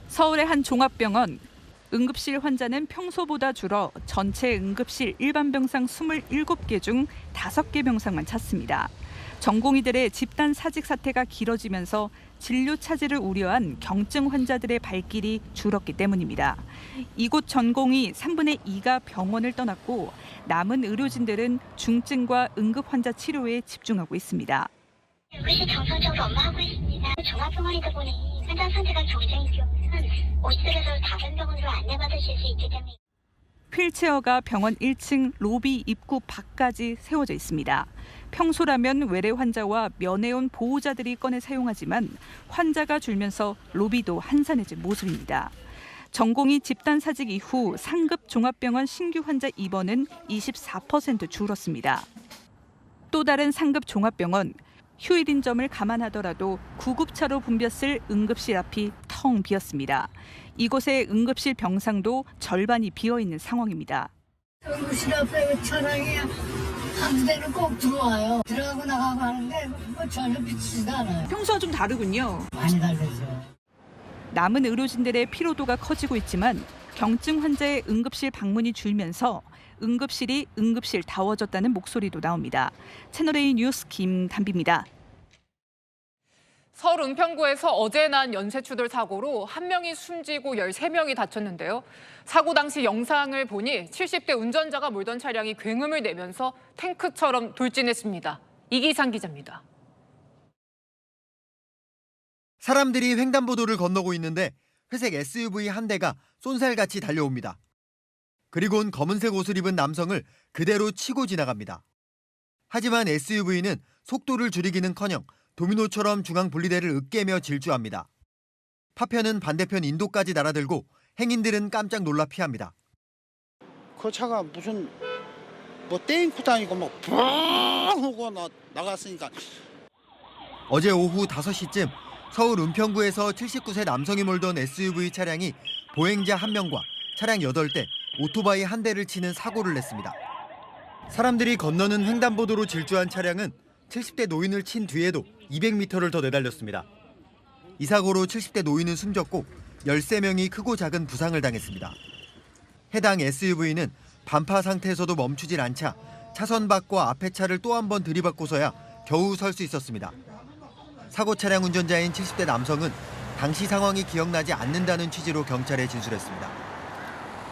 서울의 한 종합병원. 응급실 환자는 평소보다 줄어 전체 응급실 일반 병상 27개 중 5개 병상만 찼습니다. 전공의들의 집단 사직 사태가 길어지면서 진료 차질을 우려한 경증 환자들의 발길이 줄었기 때문입니다. 이곳 전공의 3분의 2가 병원을 떠났고 남은 의료진들은 중증과 응급 환자 치료에 집중하고 있습니다. 응급실 정상적으로 업무하고 있습니다. 종합병원이다 보니 환자 상태가 경쟁인 경우는 오시들에서 다른 병원으로 안내받으실 수 있기 때문에 휠체어가 병원 1층 로비 입구 밖까지 세워져 있습니다. 평소라면 외래 환자와 면회온 보호자들이 꺼내 사용하지만 환자가 줄면서 로비도 한산해진 모습입니다. 전공의 집단 사직 이후 상급 종합병원 신규 환자 입원은 24% 줄었습니다. 또 다른 상급 종합병원. 휴일인 점을 감안하더라도 구급차로 붐볐을 응급실 앞이 텅 비었습니다. 이곳의 응급실 병상도 절반이 비어있는 상황입니다. 응급실 앞에 차량이 한 대는 꼭 들어와요. 들어가고 나가고 하는데 전혀 비치지도 않아요. 평소와 좀 다르군요. 많이 다르죠. 남은 의료진들의 피로도가 커지고 있지만 경증 환자의 응급실 방문이 줄면서 응급실이 응급실다워졌다는 목소리도 나옵니다. 채널A 뉴스 김단비입니다. 서울 은평구에서 어제 난 연쇄추돌 사고로 1명이 숨지고 13명이 다쳤는데요. 사고 당시 영상을 보니 70대 운전자가 몰던 차량이 굉음을 내면서 탱크처럼 돌진했습니다. 이기상 기자입니다. 사람들이 횡단보도를 건너고 있는데 회색 SUV 한 대가 쏜살같이 달려옵니다. 그리고는 검은색 옷을 입은 남성을 그대로 치고 지나갑니다. 하지만 SUV는 속도를 줄이기는커녕 도미노처럼 중앙 분리대를 으깨며 질주합니다. 파편은 반대편 인도까지 날아들고 행인들은 깜짝 놀라 피합니다. 그 차가 무슨 땡크도 아니고 막 붕 하고 나갔으니까. 어제 오후 5시쯤 서울 은평구에서 79세 남성이 몰던 SUV 차량이 보행자 1명과 차량 8대, 오토바이 1대를 치는 사고를 냈습니다. 사람들이 건너는 횡단보도로 질주한 차량은 70대 노인을 친 뒤에도 200m를 더 내달렸습니다. 이 사고로 70대 노인은 숨졌고 13명이 크고 작은 부상을 당했습니다. 해당 SUV는 반파 상태에서도 멈추질 않자 차선 밖과 앞에 차를 또 한 번 들이받고서야 겨우 설 수 있었습니다. 사고 차량 운전자인 70대 남성은 당시 상황이 기억나지 않는다는 취지로 경찰에 진술했습니다.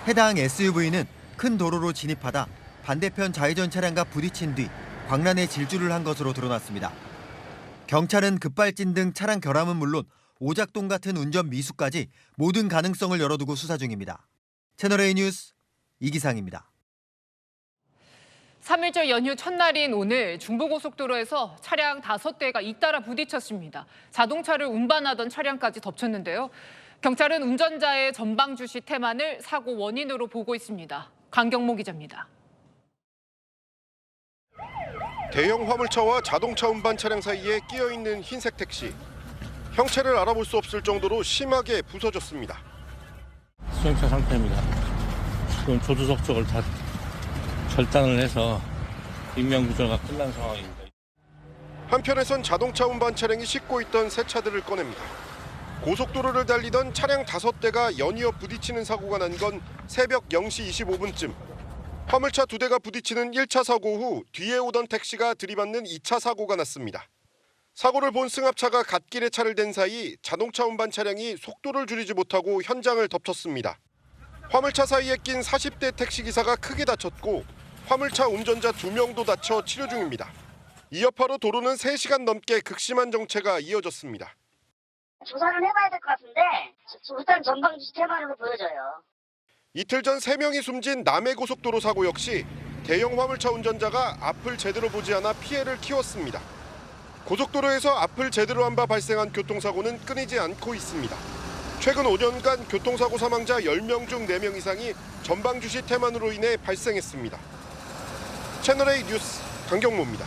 해당 SUV는 큰 도로로 진입하다 반대편 좌회전 차량과 부딪힌 뒤 광란에 질주를 한 것으로 드러났습니다. 경찰은 급발진 등 차량 결함은 물론 오작동 같은 운전 미수까지 모든 가능성을 열어두고 수사 중입니다. 채널A 뉴스 이기상입니다. 3일절 연휴 첫날인 오늘 중부고속도로에서 차량 5대가 잇따라 부딪혔습니다. 자동차를 운반하던 차량까지 덮쳤는데요. 경찰은 운전자의 전방 주시 태만을 사고 원인으로 보고 있습니다. 강경모 기자입니다. 대형 화물차와 자동차 운반 차량 사이에 끼어있는 흰색 택시. 형체를 알아볼 수 없을 정도로 심하게 부서졌습니다. 수용차 상태입니다. 지금 조수석 쪽을 다 절단을 해서 인명구조가 끝난 상황입니다. 한편에선 자동차 운반 차량이 싣고 있던 새 차들을 꺼냅니다. 고속도로를 달리던 차량 5대가 연이어 부딪히는 사고가 난 건 새벽 0시 25분쯤. 화물차 2대가 부딪히는 1차 사고 후 뒤에 오던 택시가 들이받는 2차 사고가 났습니다. 사고를 본 승합차가 갓길에 차를 댄 사이 자동차 운반 차량이 속도를 줄이지 못하고 현장을 덮쳤습니다. 화물차 사이에 낀 40대 택시기사가 크게 다쳤고 화물차 운전자 2명도 다쳐 치료 중입니다. 이 여파로 도로는 3시간 넘게 극심한 정체가 이어졌습니다. 조사를 해봐야 될 것 같은데 일단 전방 주시 태만으로 보여져요. 이틀 전 3명이 숨진 남해고속도로 사고 역시 대형 화물차 운전자가 앞을 제대로 보지 않아 피해를 키웠습니다. 고속도로에서 앞을 제대로 안 봐 발생한 교통사고는 끊이지 않고 있습니다. 최근 5년간 교통사고 사망자 10명 중 4명 이상이 전방 주시 태만으로 인해 발생했습니다. 채널A 뉴스 강경모입니다.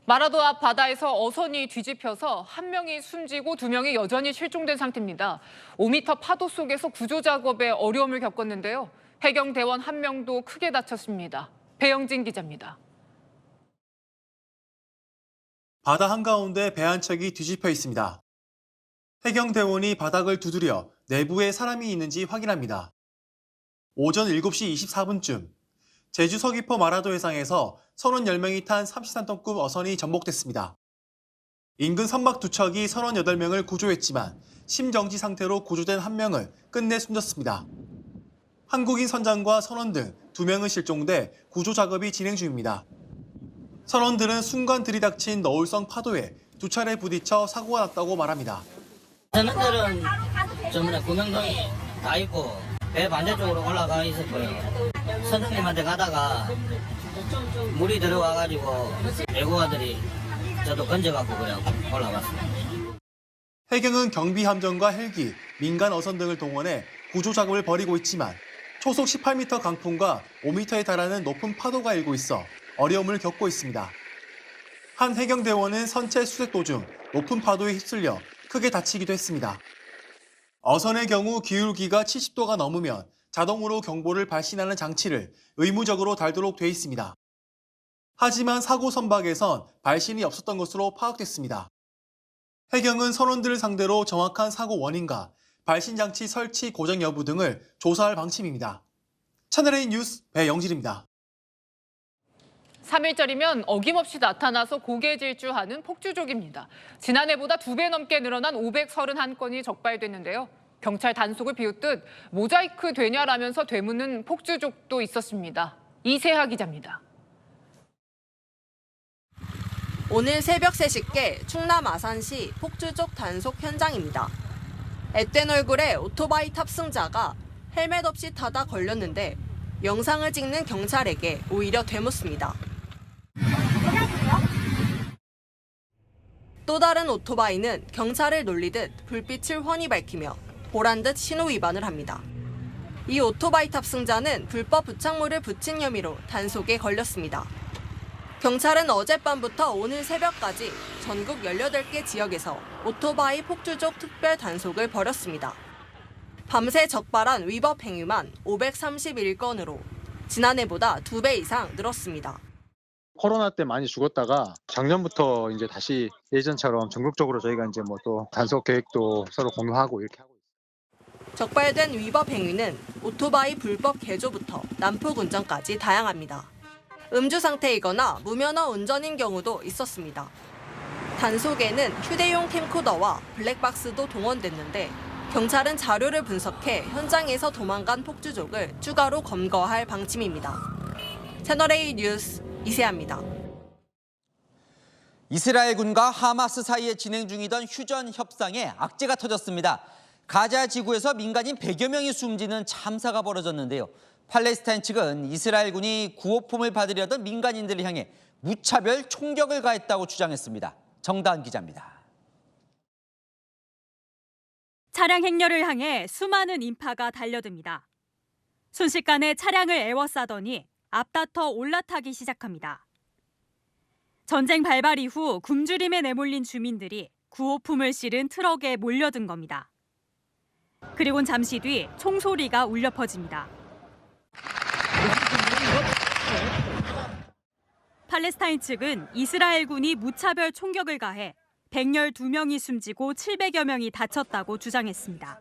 마라도 앞 바다에서 어선이 뒤집혀서 1명이 숨지고 2명이 여전히 실종된 상태입니다. 5m 파도 속에서 구조 작업에 어려움을 겪었는데요. 해경대원 1명도 크게 다쳤습니다. 배영진 기자입니다. 바다 한가운데 배 한 척이 뒤집혀 있습니다. 해경대원이 바닥을 두드려 내부에 사람이 있는지 확인합니다. 오전 7시 24분쯤 제주 서귀포 마라도 해상에서 선원 10명이 탄 33톤급 어선이 전복됐습니다. 인근 선박 2척이 선원 8명을 구조했지만 심정지 상태로 구조된 1명을 끝내 숨졌습니다. 한국인 선장과 선원 등 2명은 실종돼 구조 작업이 진행 중입니다. 선원들은 순간 들이닥친 너울성 파도에 2차례 부딪혀 사고가 났다고 말합니다. 선원들은 저번에 구명동이 다 있고 배 반대쪽으로 올라가 있었고요. 선생님한테 가다가 물이 들어와가지고 외국어들이 저도 건져갖고 그래 올라갔습니다. 해경은 경비함정과 헬기, 민간 어선 등을 동원해 구조 작업을 벌이고 있지만 초속 18m 강풍과 5m에 달하는 높은 파도가 일고 있어 어려움을 겪고 있습니다. 한 해경대원은 선체 수색 도중 높은 파도에 휩쓸려 크게 다치기도 했습니다. 어선의 경우 기울기가 70도가 넘으면 자동으로 경보를 발신하는 장치를 의무적으로 달도록 돼 있습니다. 하지만 사고 선박에선 발신이 없었던 것으로 파악됐습니다. 해경은 선원들을 상대로 정확한 사고 원인과 발신 장치 설치 고정 여부 등을 조사할 방침입니다. 채널A 뉴스 배영진입니다. 3일절이면 어김없이 나타나서 고개 질주하는 폭주족입니다. 지난해보다 2배 넘게 늘어난 531건이 적발됐는데요. 경찰 단속을 비웃듯 모자이크 되냐라면서 되묻는 폭주족도 있었습니다. 이세하 기자입니다. 오늘 새벽 3시께 충남 아산시 폭주족 단속 현장입니다. 앳된 얼굴에 오토바이 탑승자가 헬멧 없이 타다 걸렸는데 영상을 찍는 경찰에게 오히려 되묻습니다. 또 다른 오토바이는 경찰을 놀리듯 불빛을 훤히 밝히며 보란 듯 신호 위반을 합니다. 이 오토바이 탑승자는 불법 부착물을 붙인 혐의로 단속에 걸렸습니다. 경찰은 어젯밤부터 오늘 새벽까지 전국 18개 지역에서 오토바이 폭주족 특별 단속을 벌였습니다. 밤새 적발한 위법 행위만 531건으로 지난해보다 2배 이상 늘었습니다. 코로나 때 많이 죽었다가 작년부터 이제 다시 예전처럼 전국적으로 저희가 이제 뭐 또 단속 계획도 서로 공유하고 이렇게 하고 있습니다. 적발된 위법 행위는 오토바이 불법 개조부터 난폭 운전까지 다양합니다. 음주 상태이거나 무면허 운전인 경우도 있었습니다. 단속에는 휴대용 캠코더와 블랙박스도 동원됐는데 경찰은 자료를 분석해 현장에서 도망간 폭주족을 추가로 검거할 방침입니다. 채널A 뉴스 이세아입니다. 이스라엘군과 하마스 사이에 진행 중이던 휴전 협상에 악재가 터졌습니다. 가자 지구에서 민간인 100여 명이 숨지는 참사가 벌어졌는데요. 팔레스타인 측은 이스라엘군이 구호품을 받으려던 민간인들을 향해 무차별 총격을 가했다고 주장했습니다. 정다은 기자입니다. 차량 행렬을 향해 수많은 인파가 달려듭니다. 순식간에 차량을 에워싸더니 앞다퉈 올라타기 시작합니다. 전쟁 발발 이후 굶주림에 내몰린 주민들이 구호품을 실은 트럭에 몰려든 겁니다. 그리고는 잠시 뒤 총소리가 울려 퍼집니다. 팔레스타인 측은 이스라엘군이 무차별 총격을 가해 112명이 숨지고 700여 명이 다쳤다고 주장했습니다.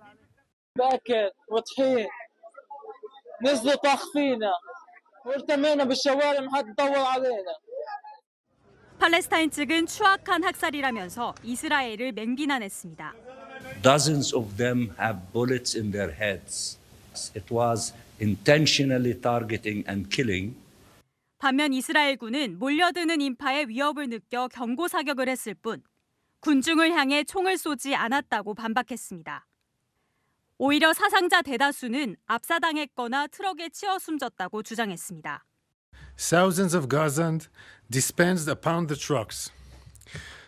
팔레스타인 측은 추악한 학살이라면서 이스라엘을 맹비난했습니다. Dozens of them have bullets in their heads. It was intentionally targeting and killing. 반면 이스라엘군은 몰려드는 인파의 위협을 느껴 경고 사격을 했을 뿐 군중을 향해 총을 쏘지 않았다고 반박했습니다. 오히려 사상자 대다수는 압사당했거나 트럭에 치여 숨졌다고 주장했습니다. Thousands of Gazans dispersed upon the trucks.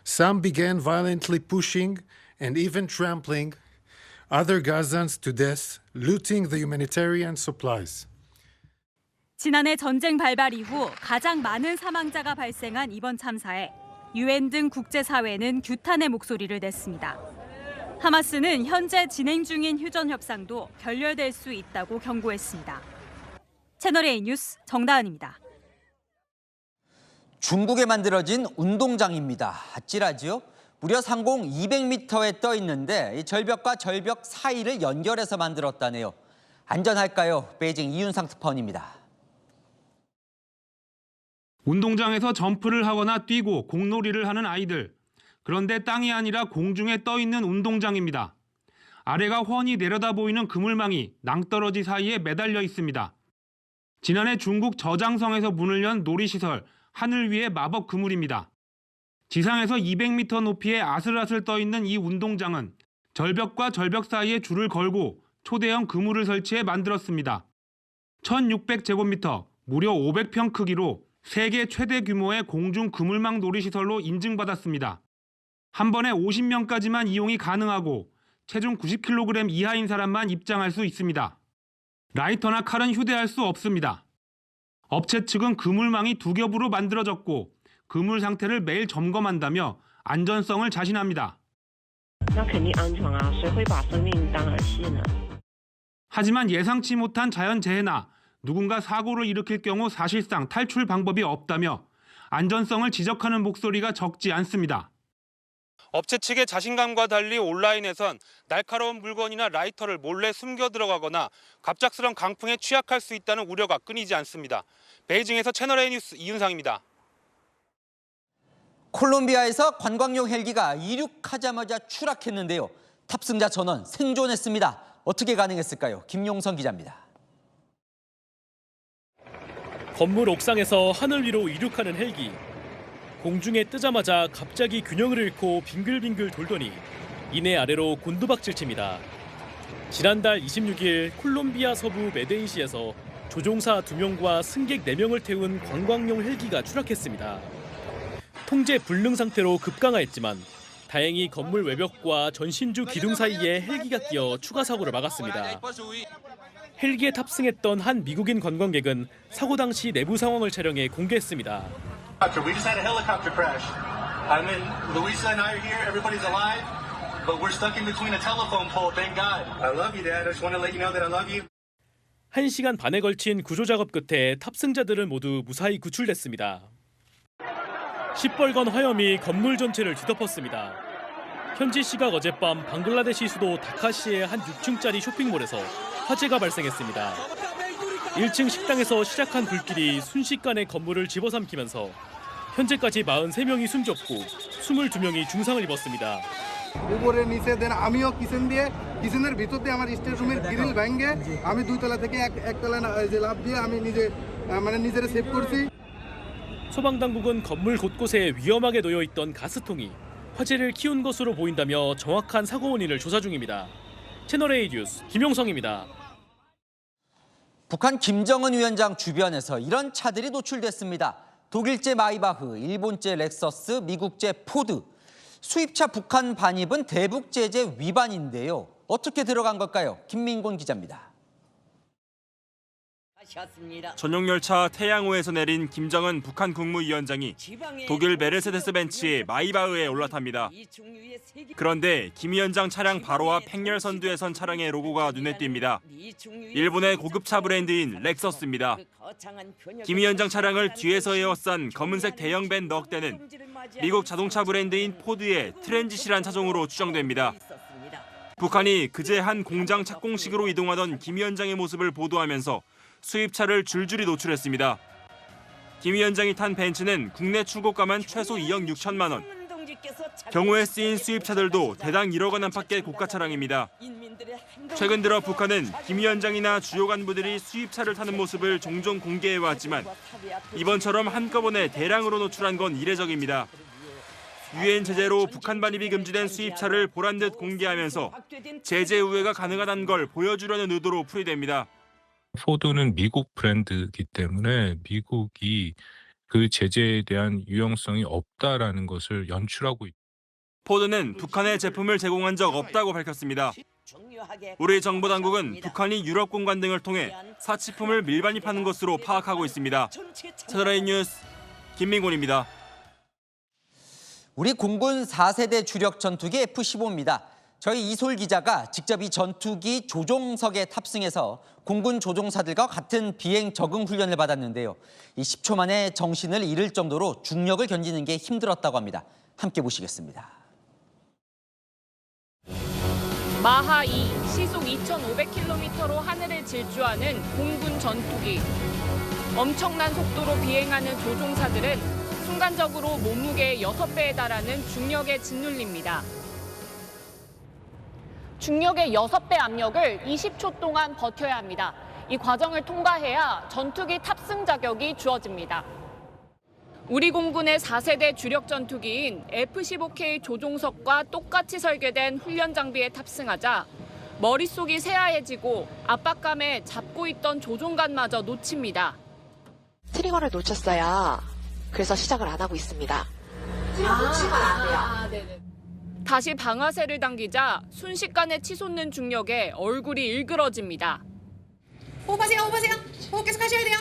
Some began violently pushing and even trampling other Gazans to death, looting the humanitarian supplies. 지난해 전쟁 발발 이후 가장 많은 사망자가 발생한 이번 참사에 유엔 등 국제사회는 규탄의 목소리를 냈습니다. 하마스는 현재 진행 중인 휴전 협상도 결렬될 수 있다고 경고했습니다. 채널A 뉴스 정다은입니다. 중국에 만들어진 운동장입니다. 아찔하지요? 무려 상공 200m에 떠 있는데 이 절벽과 절벽 사이를 연결해서 만들었다네요. 안전할까요? 베이징 이윤상 특파원입니다. 운동장에서 점프를 하거나 뛰고 공놀이를 하는 아이들. 그런데 땅이 아니라 공중에 떠 있는 운동장입니다. 아래가 훤히 내려다 보이는 그물망이 낭떠러지 사이에 매달려 있습니다. 지난해 중국 저장성에서 문을 연 놀이시설 하늘 위의 마법 그물입니다. 지상에서 200m 높이에 아슬아슬 떠 있는 이 운동장은 절벽과 절벽 사이에 줄을 걸고 초대형 그물을 설치해 만들었습니다. 1600제곱미터, 무려 500평 크기로 세계 최대 규모의 공중 그물망 놀이시설로 인증받았습니다. 한 번에 50명까지만 이용이 가능하고 체중 90kg 이하인 사람만 입장할 수 있습니다. 라이터나 칼은 휴대할 수 없습니다. 업체 측은 그물망이 두 겹으로 만들어졌고 그물 상태를 매일 점검한다며 안전성을 자신합니다. 하지만 예상치 못한 자연재해나 누군가 사고를 일으킬 경우 사실상 탈출 방법이 없다며 안전성을 지적하는 목소리가 적지 않습니다. 업체 측의 자신감과 달리 온라인에선 날카로운 물건이나 라이터를 몰래 숨겨 들어가거나 갑작스런 강풍에 취약할 수 있다는 우려가 끊이지 않습니다. 베이징에서 채널A 뉴스 이윤상입니다. 콜롬비아에서 관광용 헬기가 이륙하자마자 추락했는데요. 탑승자 전원 생존했습니다. 어떻게 가능했을까요? 김용선 기자입니다. 건물 옥상에서 하늘 위로 이륙하는 헬기. 공중에 뜨자마자 갑자기 균형을 잃고 빙글빙글 돌더니 이내 아래로 곤두박질칩니다. 지난달 26일 콜롬비아 서부 메데인시에서 조종사 2명과 승객 4명을 태운 관광용 헬기가 추락했습니다. 통제 불능 상태로 급강하했지만 다행히 건물 외벽과 전신주 기둥 사이에 헬기가 끼어 추가 사고를 막았습니다. 헬기에 탑승했던 한 미국인 관광객은 사고 당시 내부 상황을 촬영해 공개했습니다. We just had a helicopter crash. I mean, Luisa and I are here. Everybody's alive, but we're stuck in between a telephone pole. Thank God. I love you, Dad. I just want to let you know that I love you. 1시간 반에 걸친 구조 작업 끝에 탑승자들은 모두 무사히 구출됐습니다. 시뻘건 화염이 건물 전체를 뒤덮었습니다. 현지 시각 어젯밤 방글라데시 수도 다카시의 한 6층짜리 쇼핑몰에서 화재가 발생했습니다. 1층 식당에서 시작한 불길이 순식간에 건물을 집어삼키면서 현재까지 43명이 숨졌고 22명이 중상을 입었습니다. উপরে নিচে দেন আমিও কিচেনের ভিতর দিয়ে আমার স্টেট রুমের গ্রিল ভেঙে আমি 2 তলা থেকে এক তলা যে লাফ দিয়ে আমি নিজের সেভ করছি। 소방당국은 건물 곳곳에 위험하게 놓여 있던 가스통이 화재를 키운 것으로 보인다며 정확한 사고 원인을 조사 중입니다. 채널A 뉴스 김용성입니다. 북한 김정은 위원장 주변에서 이런 차들이 노출됐습니다. 독일제 마이바흐, 일본제 렉서스, 미국제 포드. 수입차 북한 반입은 대북 제재 위반인데요. 어떻게 들어간 걸까요? 김민곤 기자입니다. 전용 열차 태양호에서 내린 김정은 북한 국무위원장이 독일 메르세데스 벤츠의 마이바흐에 올라탑니다. 그런데 김 위원장 차량 바로 앞 행렬 선두에 선 차량의 로고가 눈에 띕니다. 일본의 고급차 브랜드인 렉서스입니다. 김 위원장 차량을 뒤에서 에워싼 검은색 대형 밴 넉대는 미국 자동차 브랜드인 포드의 트랜짓이란 차종으로 추정됩니다. 북한이 그제 한 공장 착공식으로 이동하던 김 위원장의 모습을 보도하면서 수입차를 줄줄이 노출했습니다. 김 위원장이 탄 벤츠는 국내 출고가만 최소 2억 6천만 원. 경우에 쓰인 수입차들도 대당 1억 원 안팎의 고가 차량입니다. 최근 들어 북한은 김 위원장이나 주요 간부들이 수입차를 타는 모습을 종종 공개해왔지만 이번처럼 한꺼번에 대량으로 노출한 건 이례적입니다. 유엔 제재로 북한 반입이 금지된 수입차를 보란듯 공개하면서 제재 우회가 가능하다는 걸 보여주려는 의도로 풀이됩니다. 포드는 미국 브랜드이기 때문에 미국이 그 제재에 대한 유용성이 없다라는 것을 연출하고 있다. 포드는 북한에 제품을 제공한 적 없다고 밝혔습니다. 우리 정보 당국은 북한이 유럽 공간 등을 통해 사치품을 밀반입하는 것으로 파악하고 있습니다. 채널A 뉴스 김민곤입니다. 우리 공군 4세대 주력 전투기 F-15입니다. 저희 이솔 기자가 직접 이 전투기 조종석에 탑승해서 공군 조종사들과 같은 비행 적응 훈련을 받았는데요. 이 10초 만에 정신을 잃을 정도로 중력을 견디는 게 힘들었다고 합니다. 함께 보시겠습니다. 마하 2, 시속 2,500km로 하늘을 질주하는 공군 전투기. 엄청난 속도로 비행하는 조종사들은 순간적으로 몸무게의 6배에 달하는 중력에 짓눌립니다. 중력의 6배 압력을 20초 동안 버텨야 합니다. 이 과정을 통과해야 전투기 탑승 자격이 주어집니다. 우리 공군의 4세대 주력 전투기인 F-15K 조종석과 똑같이 설계된 훈련 장비에 탑승하자 머릿속이 새하얘지고 압박감에 잡고 있던 조종관마저 놓칩니다. 트리거를 놓쳤어요. 그래서 시작을 안 하고 있습니다. 놓치면 안 돼요. 네네. 다시 방아쇠를 당기자 순식간에 치솟는 중력에 얼굴이 일그러집니다. 호흡하세요, 호흡하세요. 호흡 계속 하셔야 돼요.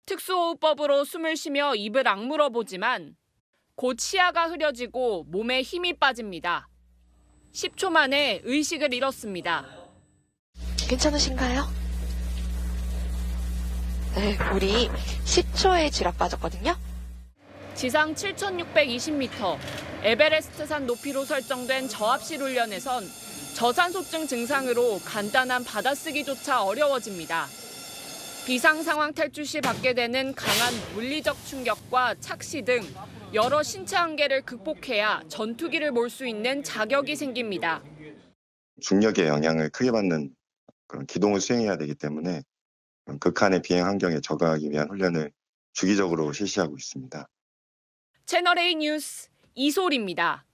특수호흡법으로 숨을 쉬며 입을 악물어 보지만 곧 시야가 흐려지고 몸에 힘이 빠집니다. 10초 만에 의식을 잃었습니다. 괜찮으신가요? 네, 우리 10초의 지압 빠졌거든요. 지상 7,620m, 에베레스트산 높이로 설정된 저압실 훈련에선 저산소증 증상으로 간단한 받아쓰기조차 어려워집니다. 비상 상황 탈출 시 받게 되는 강한 물리적 충격과 착시 등 여러 신체 한계를 극복해야 전투기를 몰 수 있는 자격이 생깁니다. 중력의 영향을 크게 받는 그런 기동을 수행해야 되기 때문에 극한의 비행 환경에 적응하기 위한 훈련을 주기적으로 실시하고 있습니다. 채널A 뉴스 이솔입니다.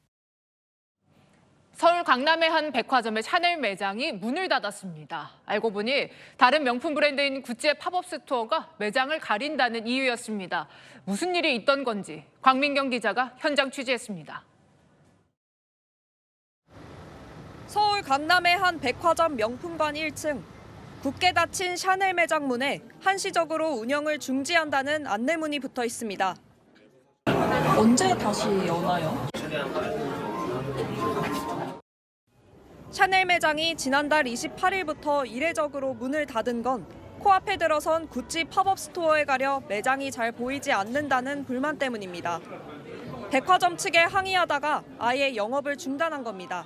서울 강남의 한 백화점의 샤넬 매장이 문을 닫았습니다. 알고 보니 다른 명품 브랜드인 구찌의 팝업 스토어가 매장을 가린다는 이유였습니다. 무슨 일이 있던 건지 광민경 기자가 현장 취재했습니다. 서울 강남의 한 백화점 명품관 1층. 굳게 닫힌 샤넬 매장 문에 한시적으로 운영을 중지한다는 안내문이 붙어 있습니다. 언제 다시 여나요? 샤넬 매장이 지난달 28일부터 이례적으로 문을 닫은 건 코앞에 들어선 구찌 팝업 스토어에 가려 매장이 잘 보이지 않는다는 불만 때문입니다. 백화점 측에 항의하다가 아예 영업을 중단한 겁니다.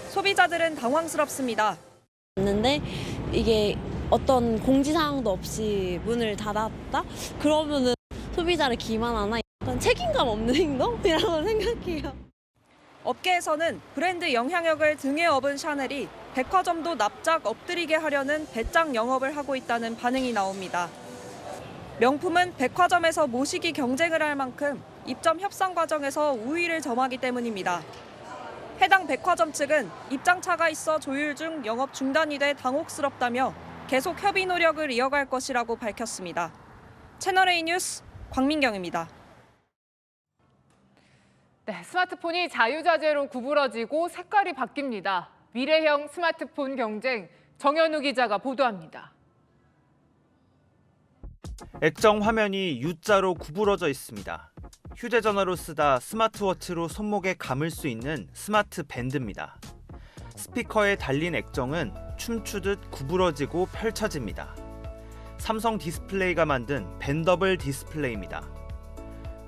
소비자들은 당황스럽습니다. 근데 이게 어떤 공지사항도 없이 문을 닫았다? 그러면은 소비자를 기만하나? 약간 책임감 없는 행동이라고 생각해요. 업계에서는 브랜드 영향력을 등에 업은 샤넬이 백화점도 납작 엎드리게 하려는 배짱 영업을 하고 있다는 반응이 나옵니다. 명품은 백화점에서 모시기 경쟁을 할 만큼 입점 협상 과정에서 우위를 점하기 때문입니다. 해당 백화점 측은 입장차가 있어 조율 중 영업 중단이 돼 당혹스럽다며 계속 협의 노력을 이어갈 것이라고 밝혔습니다. 채널A 뉴스 광민경입니다. 네, 스마트폰이 자유자재로 구부러지고 색깔이 바뀝니다. 미래형 스마트폰 경쟁, 정현우 기자가 보도합니다. 액정 화면이 U자로 구부러져 있습니다. 휴대전화로 쓰다 스마트워치로 손목에 감을 수 있는 스마트 밴드입니다. 스피커에 달린 액정은 춤추듯 구부러지고 펼쳐집니다. 삼성 디스플레이가 만든 벤더블 디스플레이입니다.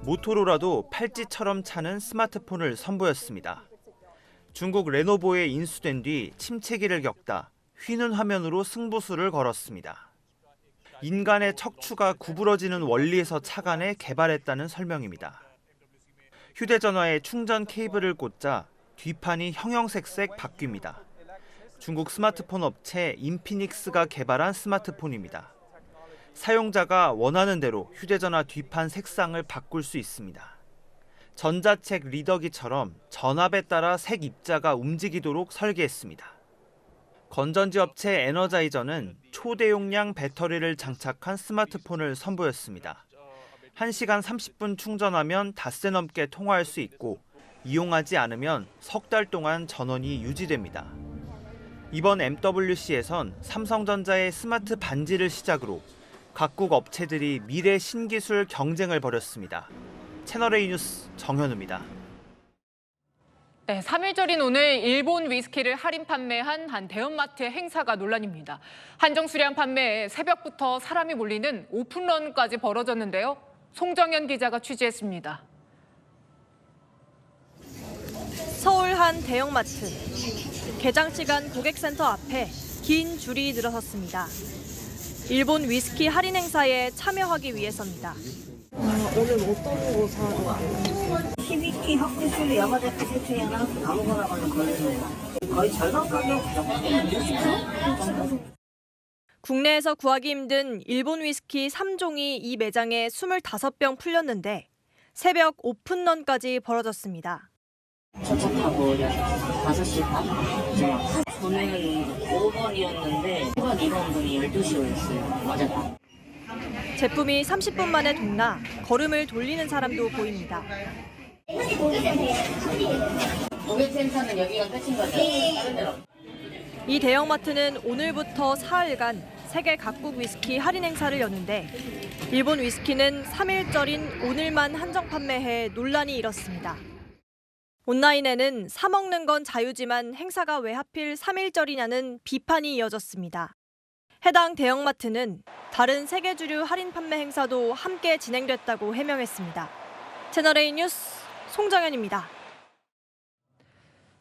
모토로라도 팔찌처럼 차는 스마트폰을 선보였습니다. 중국 레노버에 인수된 뒤 침체기를 겪다 휘는 화면으로 승부수를 걸었습니다. 인간의 척추가 구부러지는 원리에서 착안해 개발했다는 설명입니다. 휴대전화에 충전 케이블을 꽂자 뒷판이 형형색색 바뀝니다. 중국 스마트폰 업체 인피닉스가 개발한 스마트폰입니다. 사용자가 원하는 대로 휴대전화 뒷판 색상을 바꿀 수 있습니다. 전자책 리더기처럼 전압에 따라 색 입자가 움직이도록 설계했습니다. 건전지 업체 에너자이저는 초대용량 배터리를 장착한 스마트폰을 선보였습니다. 1시간 30분 충전하면 닷새 넘게 통화할 수 있고 이용하지 않으면 석 달 동안 전원이 유지됩니다. 이번 MWC에선 삼성전자의 스마트 반지를 시작으로 각국 업체들이 미래 신기술 경쟁을 벌였습니다. 채널A 뉴스 정현우입니다. 네, 3일절인 오늘 일본 위스키를 할인 판매한 한 대형마트의 행사가 논란입니다. 한정 수량 판매에 새벽부터 사람이 몰리는 오픈런까지 벌어졌는데요. 송정현 기자가 취재했습니다. 서울 한 대형마트. 개장 시간 고객센터 앞에 긴 줄이 늘어섰습니다. 일본 위스키 할인 행사에 참여하기 위해서입니다. 오늘 어떤 거 사러 왔어요? 히비키 하쿠슈 야마자키 세트에 하나 아무거나 걸려요. 거의 절반 가격 60%? 국내에서 구하기 힘든 일본 위스키 3종이 이 매장에 25병 풀렸는데 새벽 오픈런까지 벌어졌습니다. 저쪽하고 5시 반? 저는 5번이었는데 5번 2번 분이 12시에 오셨어요. 맞아요. 제품이 30분 만에 동나 걸음을 돌리는 사람도 보입니다. 고객 센터는 여기가 끝인 거죠? 다른 데로. 이 대형마트는 오늘부터 사흘간 세계 각국 위스키 할인 행사를 여는데 일본 위스키는 3일절인 오늘만 한정 판매해 논란이 일었습니다. 온라인에는 사 먹는 건 자유지만 행사가 왜 하필 3일절이냐는 비판이 이어졌습니다. 해당 대형마트는 다른 세계 주류 할인 판매 행사도 함께 진행됐다고 해명했습니다. 채널A 뉴스 송정현입니다.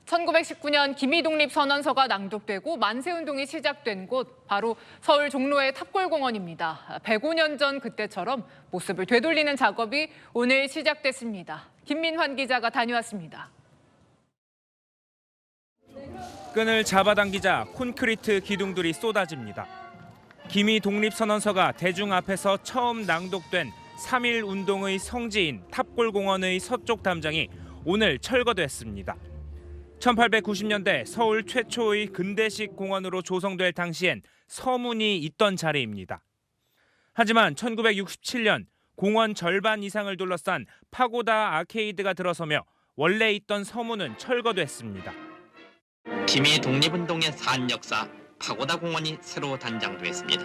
1919년 기미독립선언서가 낭독되고 만세운동이 시작된 곳 바로 서울 종로의 탑골공원입니다. 105년 전 그때처럼 모습을 되돌리는 작업이 오늘 시작됐습니다. 김민환 기자가 다녀왔습니다. 끈을 잡아당기자 콘크리트 기둥들이 쏟아집니다. 기미독립선언서가 대중 앞에서 처음 낭독된 3.1 운동의 성지인 탑골공원의 서쪽 담장이 오늘 철거됐습니다. 1890년대 서울 최초의 근대식 공원으로 조성될 당시엔 서문이 있던 자리입니다. 하지만 1967년 공원 절반 이상을 둘러싼 파고다 아케이드가 들어서며 원래 있던 서문은 철거됐습니다. 기미 독립운동의 산 역사 파고다 공원이 새로 단장됐습니다.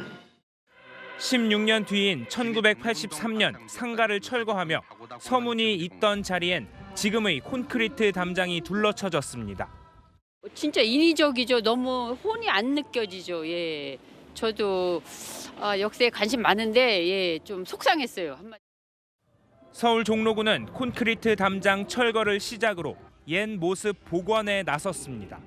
16년 뒤인 1983년 상가를 철거하며 서문이 있던 자리엔 지금의 콘크리트 담장이 둘러쳐졌습니다. 진짜 인위적이죠. 너무 혼이 안 느껴지죠. 예, 저도 역사에 관심 많은데 예, 좀 속상했어요. 서울 종로구는 콘크리트 담장 철거를 시작으로 옛 모습 복원에 나섰습니다.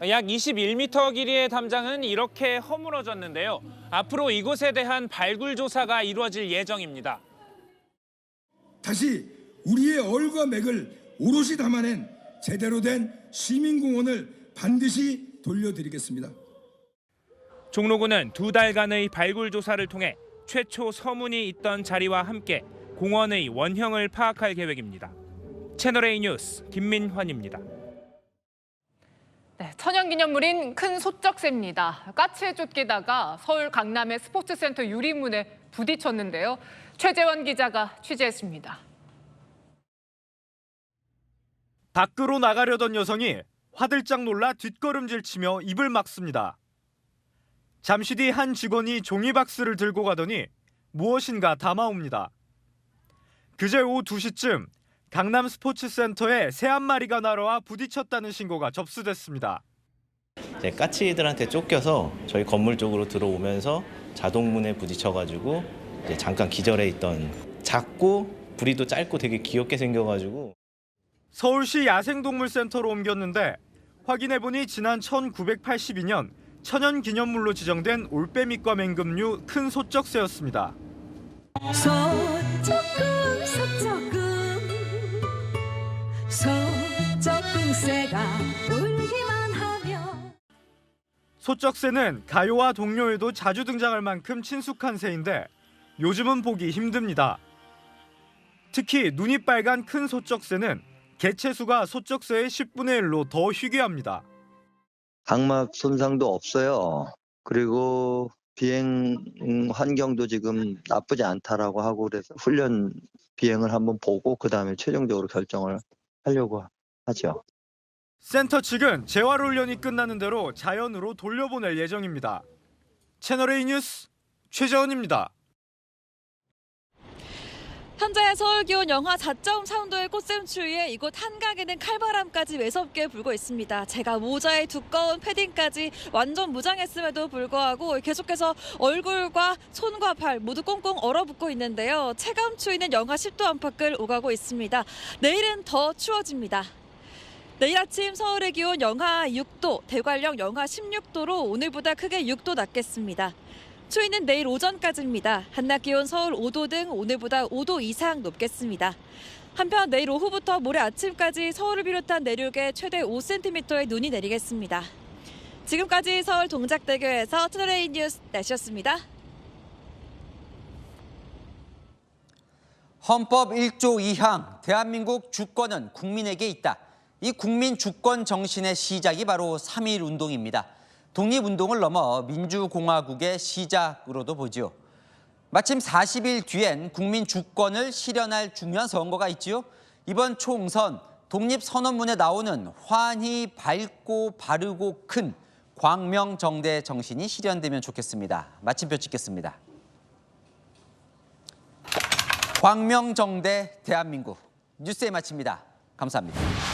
약 21m 길이의 담장은 이렇게 허물어졌는데요. 앞으로 이곳에 대한 발굴 조사가 이루어질 예정입니다. 다시 우리의 얼과 맥을 오롯이 담아낸 제대로 된 시민공원을 반드시 돌려드리겠습니다. 종로구는 2달간의 발굴 조사를 통해 최초 서문이 있던 자리와 함께 공원의 원형을 파악할 계획입니다. 채널A 뉴스 김민환입니다. 네, 천연기념물인 큰 소쩍새입니다. 까치에 쫓기다가 서울 강남의 스포츠센터 유리문에 부딪혔는데요. 최재원 기자가 취재했습니다. 밖으로 나가려던 여성이 화들짝 놀라 뒷걸음질치며 입을 막습니다. 잠시 뒤 한 직원이 종이박스를 들고 가더니 무엇인가 담아옵니다. 그제 오후 2시쯤 강남 스포츠센터에 새 한 마리가 날아와 부딪혔다는 신고가 접수됐습니다. 이제 까치들한테 쫓겨서 저희 건물 쪽으로 들어오면서 자동문에 부딪혀가지고 이제 잠깐 기절해 있던, 작고 부리도 짧고 되게 귀엽게 생겨가지고. 서울시 야생동물센터로 옮겼는데 확인해보니 지난 1982년 천연기념물로 지정된 올빼미과 맹금류 큰 소쩍새였습니다. 소쩍새가 울기만 하면. 소쩍새는 가요와 동요에도 자주 등장할 만큼 친숙한 새인데 요즘은 보기 힘듭니다. 특히 눈이 빨간 큰 소쩍새는 개체수가 소쩍새의 10분의 1로 더 희귀합니다. 각막 손상도 없어요. 그리고 비행 환경도 지금 나쁘지 않다라고 하고, 그래서 훈련 비행을 한번 보고 그다음에 최종적으로 결정을 하려고 하죠. 센터 측은 재활 훈련이 끝나는 대로 자연으로 돌려보낼 예정입니다. 채널A 뉴스 최재원입니다. 현재 서울 기온 영하 4.3도의 꽃샘추위에 이곳 한강에는 칼바람까지 매섭게 불고 있습니다. 제가 모자에 두꺼운 패딩까지 완전 무장했음에도 불구하고 계속해서 얼굴과 손과 발 모두 꽁꽁 얼어붙고 있는데요. 체감 추위는 영하 10도 안팎을 오가고 있습니다. 내일은 더 추워집니다. 내일 아침 서울의 기온 영하 6도, 대관령 영하 16도로 오늘보다 크게 6도 낮겠습니다. 추위는 내일 오전까지입니다. 한낮 기온 서울 5도 등 오늘보다 5도 이상 높겠습니다. 한편 내일 오후부터 모레 아침까지 서울을 비롯한 내륙에 최대 5cm의 눈이 내리겠습니다. 지금까지 서울 동작대교에서 채널A 뉴스 날씨였습니다. 헌법 1조 2항 대한민국 주권은 국민에게 있다. 이 국민 주권 정신의 시작이 바로 3.1 운동입니다. 독립운동을 넘어 민주공화국의 시작으로도 보지요. 마침 40일 뒤엔 국민 주권을 실현할 중요한 선거가 있지요. 이번 총선 독립선언문에 나오는 환히 밝고 바르고 큰 광명정대 정신이 실현되면 좋겠습니다. 마침표 찍겠습니다. 광명정대 대한민국 뉴스에 마칩니다. 감사합니다.